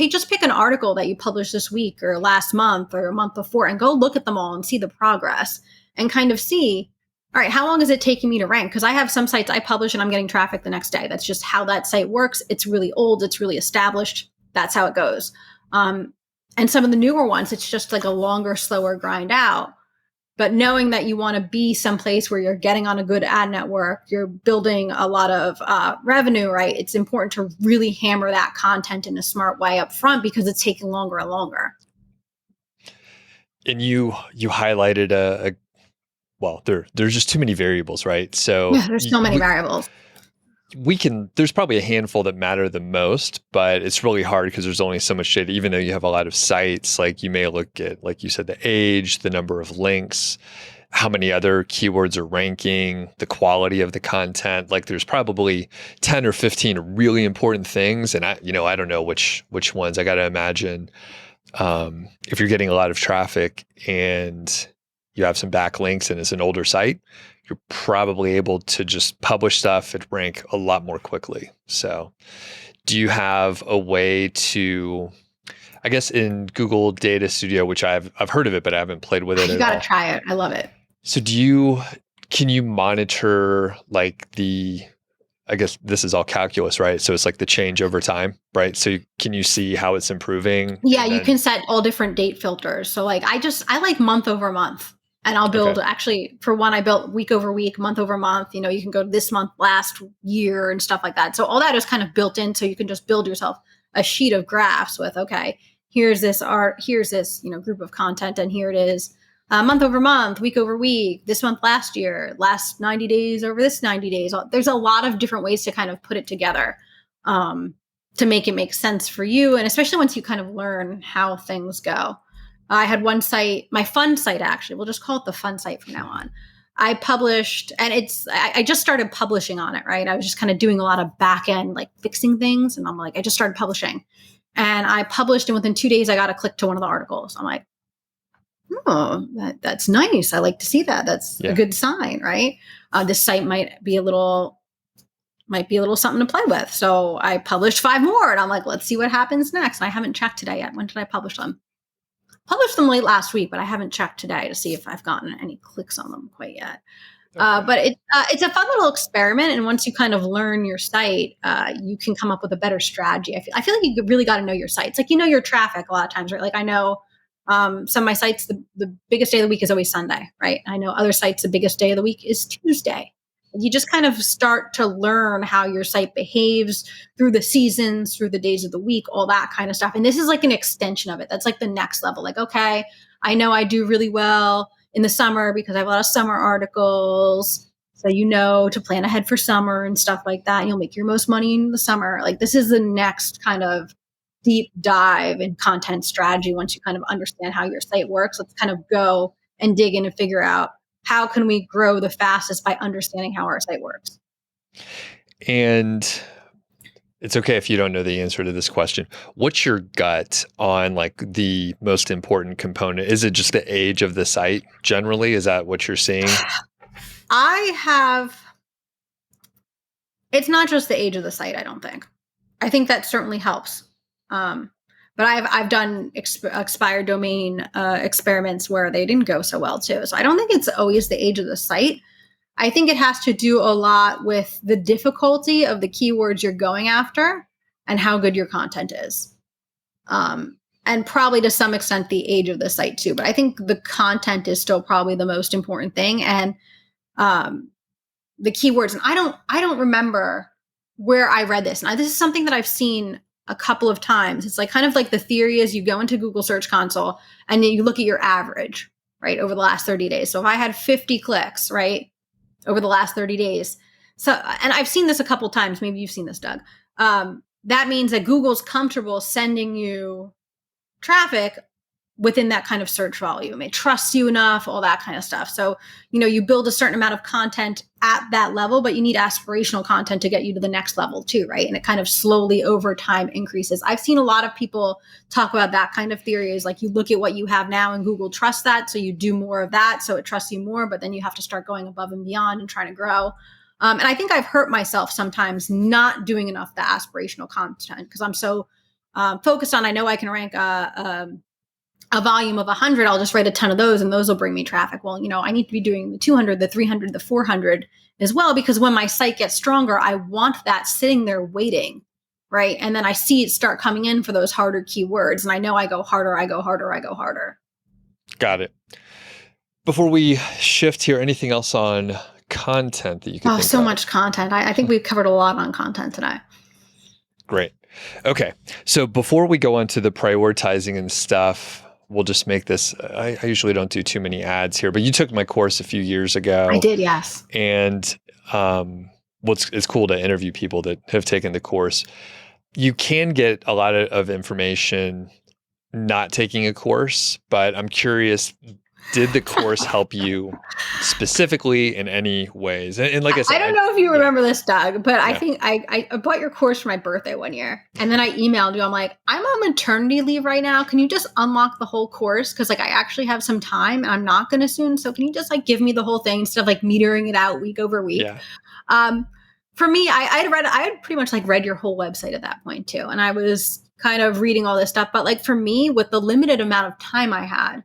just pick an article that you published this week or last month or a month before and go look at them all and see the progress and kind of see, all right, how long is it taking me to rank? Because I have some sites I publish and I'm getting traffic the next day. That's just how that site works. It's really old. It's really established. That's how it goes. And some of the newer ones, it's just like a longer, slower grind out. But knowing that you want to be someplace where you're getting on a good ad network, you're building a lot of revenue, right? It's important to really hammer that content in a smart way up front because it's taking longer and longer. And you highlighted well, there's just too many variables, right? So Yeah, there's so many variables. there's probably a handful that matter the most, but it's really hard because there's only so much data. Even though you have a lot of sites, like you may look at, like you said, the age, the number of links, how many other keywords are ranking, the quality of the content. Like there's probably 10 or 15 really important things. And I don't know which ones. I got to imagine if you're getting a lot of traffic and you have some backlinks and it's an older site, you're probably able to just publish stuff and rank a lot more quickly. So do you have a way to, I guess in Google Data Studio, which I've heard of it, but I haven't played with it You at got to all. try it. I love it. So can you monitor like I guess this is all calculus, right? So it's like the change over time, right? So can you see how it's improving? Yeah, And you then, can set all different date filters. So like I like month over month. And I'll build okay, actually for one I built week over week, month over month. You know, you can go this month, last year and stuff like that. So all that is kind of built in. So you can just build yourself a sheet of graphs with, okay, here's this art, here's this, group of content, and here it is. Month over month, week over week, this month, last year, last 90 days over this 90 days. There's a lot of different ways to kind of put it together. To make it make sense for you. And especially once you kind of learn how things go. I had one site, my fun site, actually, we'll just call it the fun site from now on. I published, and I just started publishing on it, right? I was just kind of doing a lot of back end, like fixing things. And I'm like, I just started publishing. And I published, and within 2 days, I got a click to one of the articles. I'm like, oh, that's nice. I like to see that. That's a good sign, right? This site might be a little something to play with. So I published 5 more, and I'm like, let's see what happens next. And I haven't checked today yet. When did I publish them? Published them late last week, but I haven't checked today to see if I've gotten any clicks on them quite yet. Okay. But it's a fun little experiment. And once you kind of learn your site, you can come up with a better strategy. I feel like you really got to know your sites. Like, your traffic a lot of times, right? Like I know some of my sites, the biggest day of the week is always Sunday, right? I know other sites, the biggest day of the week is Tuesday. You just kind of start to learn how your site behaves through the seasons, through the days of the week, all that kind of stuff. And this is like an extension of it. That's like the next level. Like, okay, I know I do really well in the summer because I have a lot of summer articles. So to plan ahead for summer and stuff like that. You'll make your most money in the summer. Like this is the next kind of deep dive in content strategy. Once you kind of understand how your site works, let's kind of go and dig in and figure out, how can we grow the fastest by understanding how our site works? And it's okay if you don't know the answer to this question. What's your gut on like the most important component? Is it just the age of the site generally? Is that what you're seeing? It's not just the age of the site, I don't think. I think that certainly helps. But I've done expired domain experiments where they didn't go so well too. So I don't think it's always the age of the site. I think it has to do a lot with the difficulty of the keywords you're going after and how good your content is. And probably to some extent the age of the site too. But I think the content is still probably the most important thing. And the keywords. And I don't remember where I read this. And this is something that I've seen a couple of times. It's like kind of like the theory is you go into Google Search Console and you look at your average, right, over the last 30 days. So if I had 50 clicks, right, over the last 30 days. So, and I've seen this a couple of times. Maybe you've seen this, Doug. That means that Google's comfortable sending you traffic within that kind of search volume. It trusts you enough, all that kind of stuff. So, you build a certain amount of content at that level, but you need aspirational content to get you to the next level too, right? And it kind of slowly over time increases. I've seen a lot of people talk about that kind of theory is like you look at what you have now and Google trusts that. So you do more of that. So it trusts you more, but then you have to start going above and beyond and trying to grow. And I think I've hurt myself sometimes not doing enough the aspirational content because I'm so focused on, I know I can rank a volume of 100, I'll just write a ton of those and those will bring me traffic. Well, I need to be doing the 200, the 300, the 400 as well, because when my site gets stronger, I want that sitting there waiting, right? And then I see it start coming in for those harder keywords. And I know I go harder, I go harder, I go harder. Got it. Before we shift here, anything else on content that you could think so of? Much content. I think we've covered a lot on content today. Great. Okay. So before we go on to the prioritizing and stuff, we'll just make this, I usually don't do too many ads here, but you took my course a few years ago. I did, yes. And it's cool to interview people that have taken the course. You can get a lot of information not taking a course, but I'm curious, did the course help you specifically in any ways? And like I said, I don't know if you remember this, Doug, but I think I bought your course for my birthday one year. And then I emailed you. I'm like, I'm on maternity leave right now. Can you just unlock the whole course? Because like I actually have some time and I'm not going to soon. So can you just like give me the whole thing instead of like metering it out week over week? Yeah. For me, I had pretty much like read your whole website at that point too. And I was kind of reading all this stuff. But like for me, with the limited amount of time I had,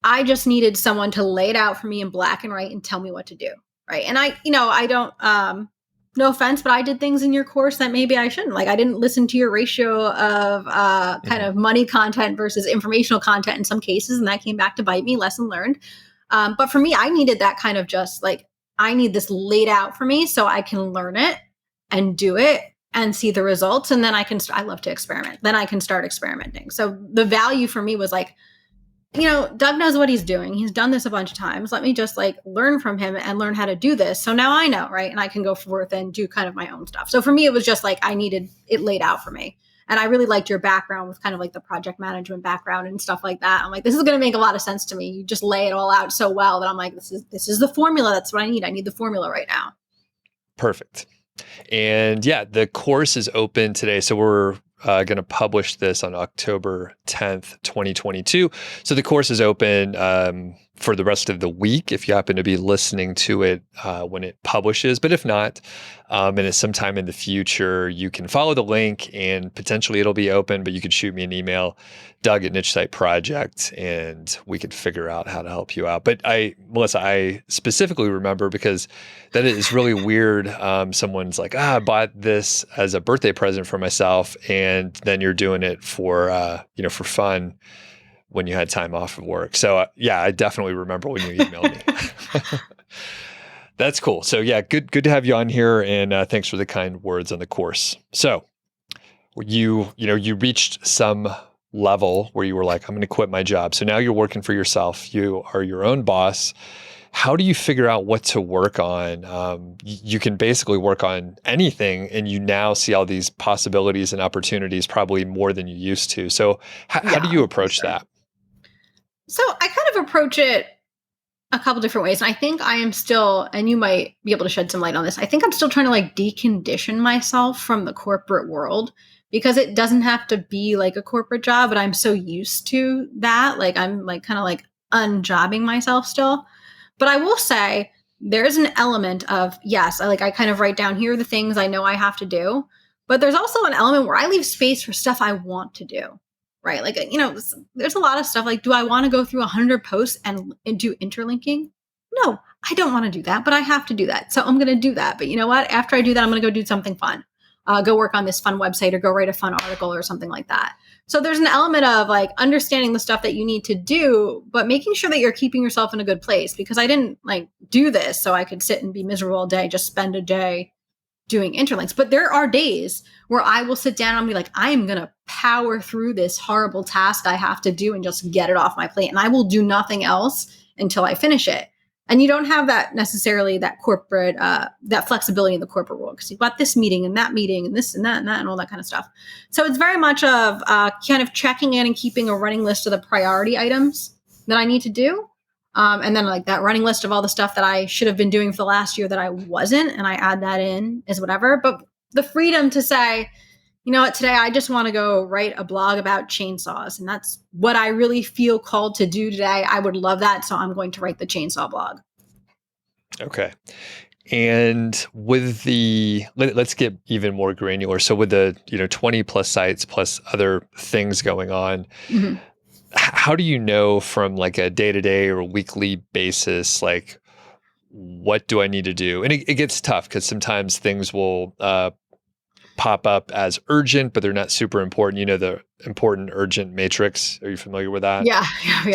I just needed someone to lay it out for me in black and white and tell me what to do. Right. And I don't, no offense, but I did things in your course that maybe I shouldn't. Like I didn't listen to your ratio of kind of money content versus informational content in some cases. And that came back to bite me, lesson learned. But for me, I needed that kind of just like, I need this laid out for me so I can learn it and do it and see the results. And then I love to experiment. Then I can start experimenting. So the value for me was like, Doug knows what he's doing. He's done this a bunch of times. Let me just like learn from him and learn how to do this. So now I know, right? And I can go forth and do kind of my own stuff. So for me, it was just like, I needed it laid out for me. And I really liked your background with kind of like the project management background and stuff like that. I'm like, this is going to make a lot of sense to me. You just lay it all out so well that I'm like, this is the formula. That's what I need. I need the formula right now. Perfect. And yeah, the course is open today. So we're going to publish this on October 10th, 2022. So the course is open for the rest of the week if you happen to be listening to it when it publishes. But if not, and it's sometime in the future, you can follow the link and potentially it'll be open, but you could shoot me an email, Doug at Niche Site Project, and we could figure out how to help you out. But Melissa, I specifically remember because that is really weird. Someone's like, I bought this as a birthday present for myself, and then you're doing it for for fun when you had time off of work. So yeah, I definitely remember when you emailed me. That's cool. So yeah, good to have you on here, and thanks for the kind words on the course. So you reached some level where you were like, I'm going to quit my job. So now you're working for yourself. You are your own boss. How do you figure out what to work on? You can basically work on anything, and you now see all these possibilities and opportunities probably more than you used to. So how do you approach that? So I kind of approach it a couple different ways. And I think I am still, and you might be able to shed some light on this, I think I'm still trying to like decondition myself from the corporate world, because it doesn't have to be like a corporate job, but I'm so used to that. Like I'm like kind of like unjobbing myself still. But I will say there's an element of, yes, I kind of write down here are the things I know I have to do, but there's also an element where I leave space for stuff I want to do. Right. Like, there's a lot of stuff like, do I want to go through 100 posts and do interlinking? No, I don't want to do that, but I have to do that. So I'm going to do that. But you know what? After I do that, I'm going to go do something fun. Go work on this fun website or go write a fun article or something like that. So there's an element of like understanding the stuff that you need to do, but making sure that you're keeping yourself in a good place, because I didn't like do this so I could sit and be miserable all day, just spend a day doing interlinks. But there are days where I will sit down and be like, I'm going to power through this horrible task I have to do and just get it off my plate. And I will do nothing else until I finish it. And you don't have that necessarily, that corporate, that flexibility in the corporate world, because you've got this meeting and this and that and all that kind of stuff. So it's very much of kind of checking in and keeping a running list of the priority items that I need to do. And then like that running list of all the stuff that I should have been doing for the last year that I wasn't, and I add that in as whatever. But the freedom to say, you know what, today I just want to go write a blog about chainsaws. And that's what I really feel called to do today. I would love that. So I'm going to write the chainsaw blog. Okay. And with let's get even more granular. So with the 20 plus sites plus other things going on, mm-hmm. How do you know from like a day-to-day or weekly basis, like what do I need to do? And it gets tough because sometimes things will pop up as urgent, but they're not super important. The important urgent matrix. Are you familiar with that? Yeah.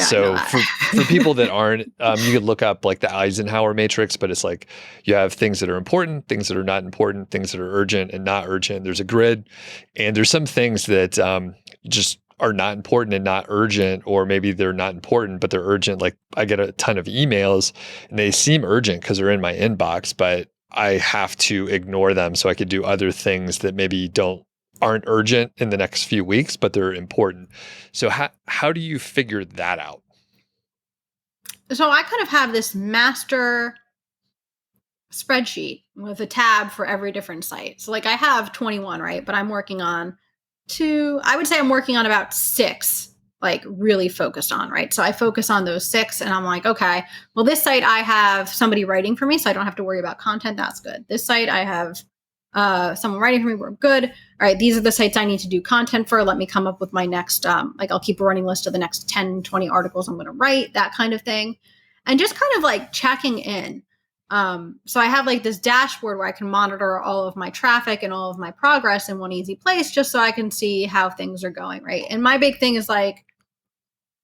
So for people that aren't, you could look up like the Eisenhower matrix, but it's like you have things that are important, things that are not important, things that are urgent and not urgent. There's a grid, and there's some things that just are not important and not urgent, or maybe they're not important, but they're urgent. Like I get a ton of emails and they seem urgent because they're in my inbox, but I have to ignore them so I could do other things that maybe aren't urgent in the next few weeks, but they're important. So how do you figure that out? So I kind of have this master spreadsheet with a tab for every different site. So like I have 21, right? But I'm working on I would say I'm working on about 6, like really focused on, right? So I focus on those 6 and I'm like, okay, well, this site I have somebody writing for me, so I don't have to worry about content. That's good. This site I have someone writing for me. We're good. All right. These are the sites I need to do content for. Let me come up with my next, like I'll keep a running list of the next 10, 20 articles I'm going to write, that kind of thing. And just kind of like checking in. So I have like this dashboard where I can monitor all of my traffic and all of my progress in one easy place, just so I can see how things are going, right? And my big thing is like,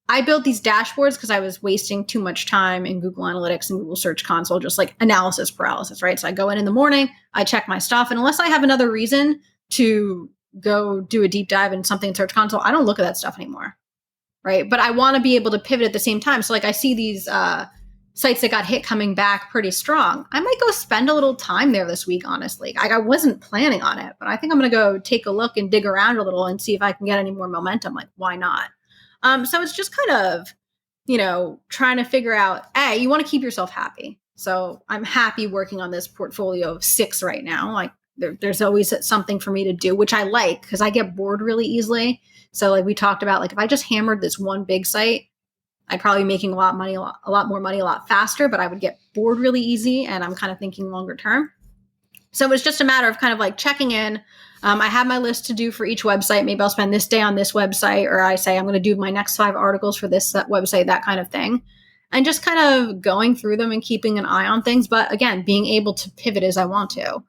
I built these dashboards because I was wasting too much time in Google Analytics and Google Search Console, just like analysis paralysis, right? So I go in the morning, I check my stuff, and unless I have another reason to go do a deep dive in something in Search Console, I don't look at that stuff anymore, right? But I want to be able to pivot at the same time. So like I see these sites that got hit coming back pretty strong. I might go spend a little time there this week, honestly. I wasn't planning on it, but I think I'm going to go take a look and dig around a little and see if I can get any more momentum. Like, why not? So it's just kind of, trying to figure out, you want to keep yourself happy. So I'm happy working on this portfolio of 6 right now. Like there's always something for me to do, which I like because I get bored really easily. So like we talked about, like if I just hammered this one big site, I'd probably be making a lot more money, a lot faster, but I would get bored really easy. And I'm kind of thinking longer term. So it's just a matter of kind of like checking in. I have my list to do for each website. Maybe I'll spend this day on this website, or I say I'm going to do my next 5 articles for this website, that kind of thing. And just kind of going through them and keeping an eye on things. But again, being able to pivot as I want to.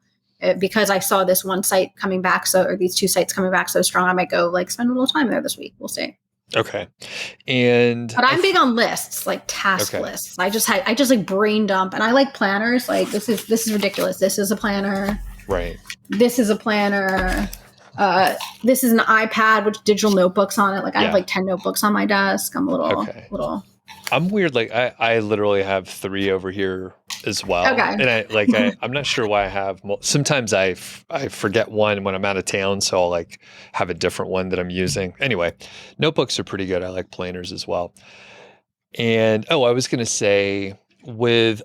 Because I saw this one site coming back, or these 2 sites coming back so strong, I might go like spend a little time there this week. We'll see. Okay. But I'm big on lists, like task lists. I just like brain dump, and I like planners. Like this is ridiculous. This is a planner. Right. This is a planner. This is an iPad with digital notebooks on it. Like I have like 10 notebooks on my desk. I'm a little. I'm weird. Like I literally have 3 over here as well. Okay. And I'm not sure why I have. Sometimes I forget one when I'm out of town, so I'll like have a different one that I'm using. Anyway, notebooks are pretty good. I like planners as well. And I was going to say,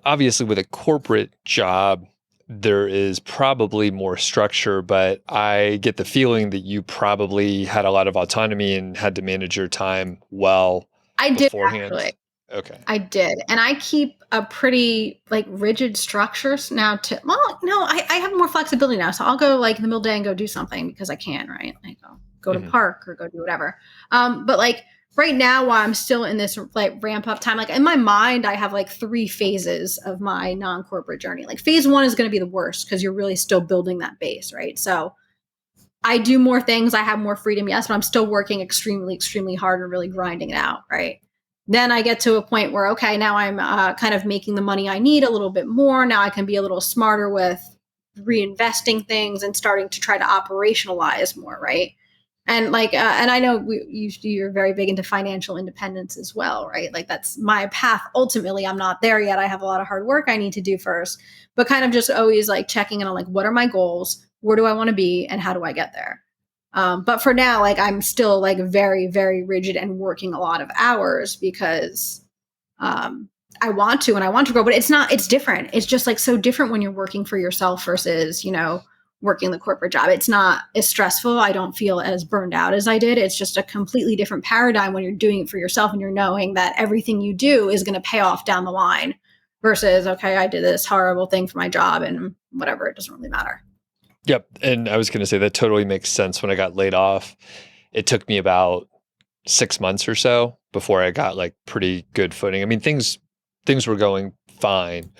obviously with a corporate job, there is probably more structure, but I get the feeling that you probably had a lot of autonomy and had to manage your time well. I beforehand. Did actually. Okay. I did. And I keep a pretty like rigid structures now I have more flexibility now. So I'll go like in the middle of the day and go do something because I can, right? Like I'll go to park or go do whatever. But like right now, while I'm still in this like ramp up time, like in my mind, I have like 3 phases of my non-corporate journey. Like phase 1 is going to be the worst because you're really still building that base, right? So I do more things. I have more freedom, yes, but I'm still working extremely, extremely hard and really grinding it out, right? Then I get to a point where, okay, now I'm kind of making the money I need a little bit more. Now I can be a little smarter with reinvesting things and starting to try to operationalize more, right? And like, and I know you're very big into financial independence as well, right? Like that's my path. Ultimately, I'm not there yet. I have a lot of hard work I need to do first, but kind of just always like checking in on like, what are my goals? Where do I want to be? And how do I get there? But for now, like I'm still like very, very rigid and working a lot of hours because I want to and I want to grow, but it's different. It's just like so different when you're working for yourself versus, working the corporate job. It's not as stressful. I don't feel as burned out as I did. It's just a completely different paradigm when you're doing it for yourself and you're knowing that everything you do is going to pay off down the line versus, okay, I did this horrible thing for my job and whatever, it doesn't really matter. Yep. And I was going to say that totally makes sense. When I got laid off, it took me about 6 months or so before I got like pretty good footing. I mean, things were going fine.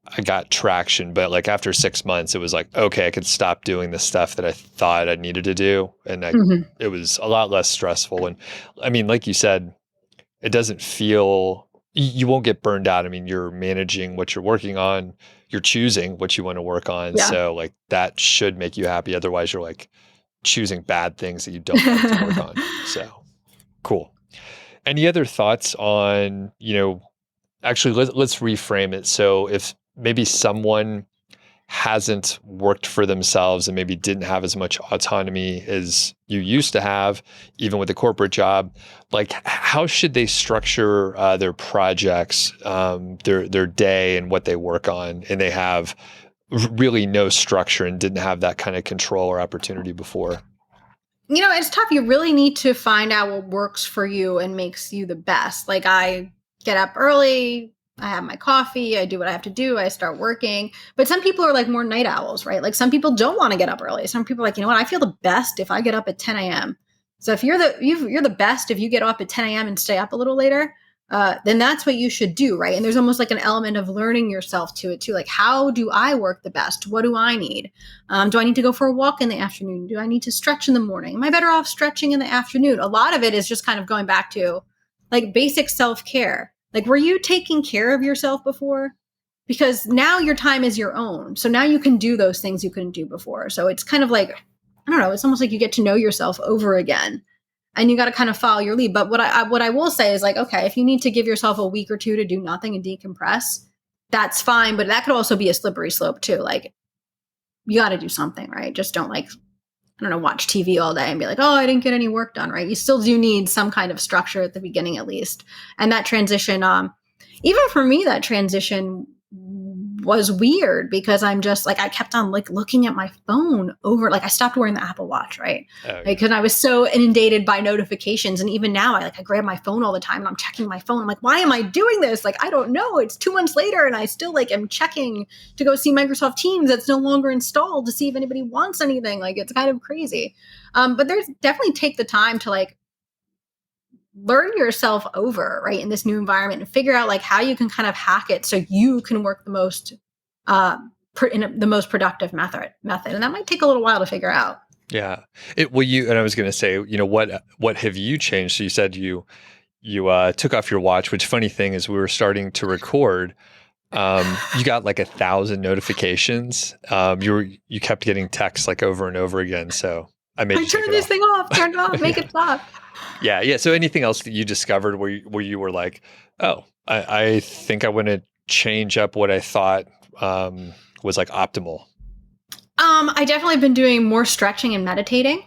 I got traction, but like after 6 months, it was like, okay, I could stop doing the stuff that I thought I needed to do. And it was a lot less stressful. And I mean, like you said, it doesn't feel, you won't get burned out. I mean, you're managing what you're working on, you're choosing what you want to work on. Yeah. So like that should make you happy. Otherwise you're like choosing bad things that you don't like to work on. So Cool. Any other thoughts on, actually let's reframe it. So if maybe someone hasn't worked for themselves and maybe didn't have as much autonomy as you used to have, even with a corporate job, like how should they structure their projects, their day and what they work on, and they have really no structure and didn't have that kind of control or opportunity before? It's tough. You really need to find out what works for you and makes you the best. Like I get up early, I have my coffee, I do what I have to do, I start working. But some people are like more night owls, right? Like some people don't want to get up early. Some people are like, what, I feel the best if I get up at 10 a.m. So if you're the best if you get up at 10 a.m. and stay up a little later, then that's what you should do, right? And there's almost like an element of learning yourself to it too. Like, how do I work the best? What do I need? Do I need to go for a walk in the afternoon? Do I need to stretch in the morning? Am I better off stretching in the afternoon? A lot of it is just kind of going back to like basic self-care. Like, were you taking care of yourself before? Because now your time is your own. So now you can do those things you couldn't do before. So it's kind of like, I don't know, it's almost like you get to know yourself over again. And you got to kind of follow your lead. But what I will say is like, okay, if you need to give yourself a week or two to do nothing and decompress, that's fine. But that could also be a slippery slope too. Like you got to do something, right? Just don't like, I don't know, watch TV all day and be like, oh, I didn't get any work done, right? You still do need some kind of structure at the beginning at least. And that transition, even for me, that transition was weird because I'm just like, I kept on like looking at my phone over, like I stopped wearing the Apple Watch, right? Oh, Like, cause I was so inundated by notifications. And even now I grab my phone all the time and I'm checking my phone. I'm like, why am I doing this? Like, I don't know. It's 2 months later and I still like am checking to go see Microsoft Teams that's no longer installed to see if anybody wants anything. Like it's kind of crazy. But there's definitely take the time to like learn yourself over, right, in this new environment and figure out like how you can kind of hack it so you can work the most the most productive method, and that might take a little while to figure out. Yeah. And I was going to say, what have you changed? So you said you took off your watch, which funny thing is we were starting to record. You got like 1,000 notifications. You kept getting texts like over and over again. So I made you turn this thing off, turn it off, make it stop. Yeah. Yeah. So anything else that you discovered where you were like, oh, I think I want to change up what I thought was like optimal? I definitely been doing more stretching and meditating,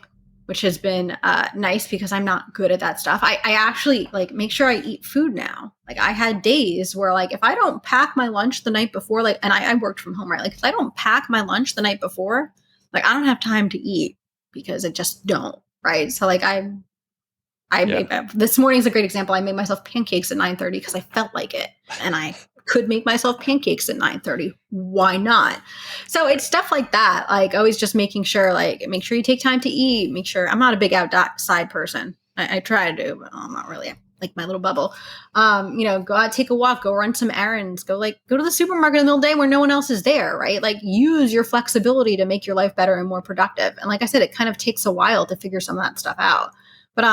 which has been nice because I'm not good at that stuff. I actually like make sure I eat food now. Like I had days where like if I don't pack my lunch the night before, like, and I worked from home, right? Like if I don't pack my lunch the night before, like I don't have time to eat because I just don't, right? So like made, this morning's a great example. I made myself pancakes at 9:30 because I felt like it, and I could make myself pancakes at 9:30. Why not? So it's stuff like that. Like always just making sure, like, make sure you take time to eat. Make sure I'm not a big outside person. I try to do, but I'm not really like my little bubble. Go out, take a walk, go run some errands, go to the supermarket in the middle of the day where no one else is there, right? Like use your flexibility to make your life better and more productive. And like I said, it kind of takes a while to figure some of that stuff out. But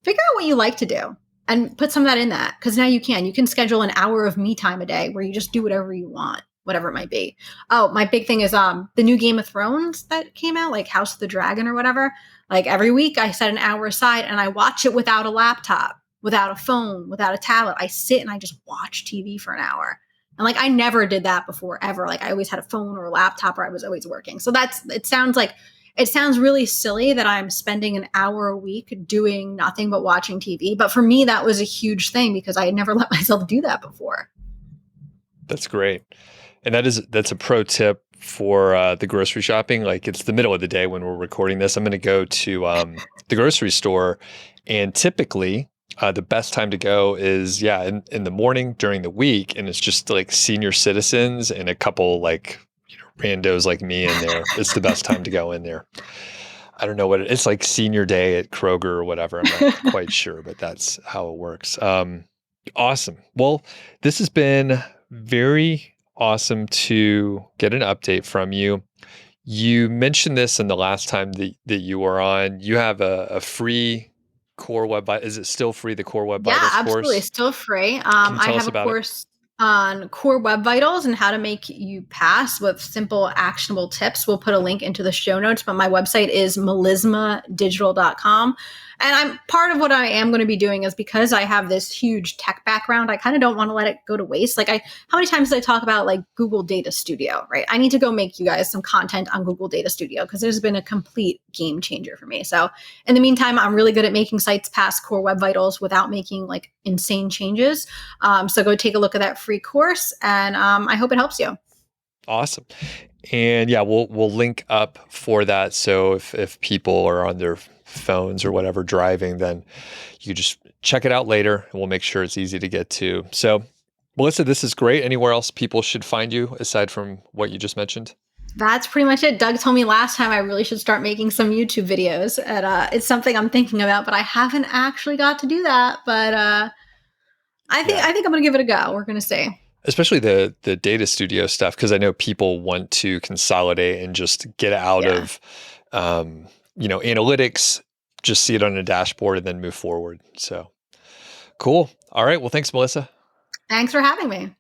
figure out what you like to do and put some of that in that, because now you can schedule an hour of me time a day where you just do whatever you want, whatever it might be. Oh, my big thing is the new Game of Thrones that came out, like House of the Dragon or whatever. Like every week I set an hour aside and I watch it without a laptop, without a phone, without a tablet. I sit and I just watch TV for an hour. And like I never did that before ever. Like I always had a phone or a laptop or I was always working. So it sounds really silly that I'm spending an hour a week doing nothing but watching TV. But for me, that was a huge thing because I had never let myself do that before. That's great. And that's a pro tip for the grocery shopping. Like it's the middle of the day when we're recording this. I'm going to go to the grocery store, and typically the best time to go is in the morning during the week, and it's just like senior citizens and a couple like randos like me in there. It's the best time to go in there. I don't know what it's like senior day at Kroger or whatever. I'm not quite sure, but that's how it works. Awesome. Well, this has been very awesome to get an update from you. You mentioned this in the last time that you were on. You have a free Core Web. Is it still free? The Core Web Vitals course? Yeah, absolutely. Still free. Can you tell I us have a about course on Core Web Vitals and how to make you pass with simple, actionable tips. We'll put a link into the show notes, but my website is melismadigital.com. And I'm part of what I am going to be doing is because I have this huge tech background, I kind of don't want to let it go to waste. Like how many times did I talk about like Google Data Studio, right? I need to go make you guys some content on Google Data Studio because there's been a complete game changer for me. So in the meantime, I'm really good at making sites pass core web vitals without making like insane changes. So go take a look at that free course, and I hope it helps you. Awesome. And yeah, we'll link up for that. So if people are on their phones or whatever driving, then you just check it out later, and we'll make sure it's easy to get to. So, Melissa, this is great. Anywhere else people should find you aside from what you just mentioned? That's pretty much it. Doug told me last time I really should start making some YouTube videos, and it's something I'm thinking about, but I haven't actually got to do that. But I think I'm going to give it a go. We're going to see. Especially the data studio stuff, because I know people want to consolidate and just get out of analytics, just see it on a dashboard and then move forward. So cool. All right. Well, thanks, Melissa. Thanks for having me.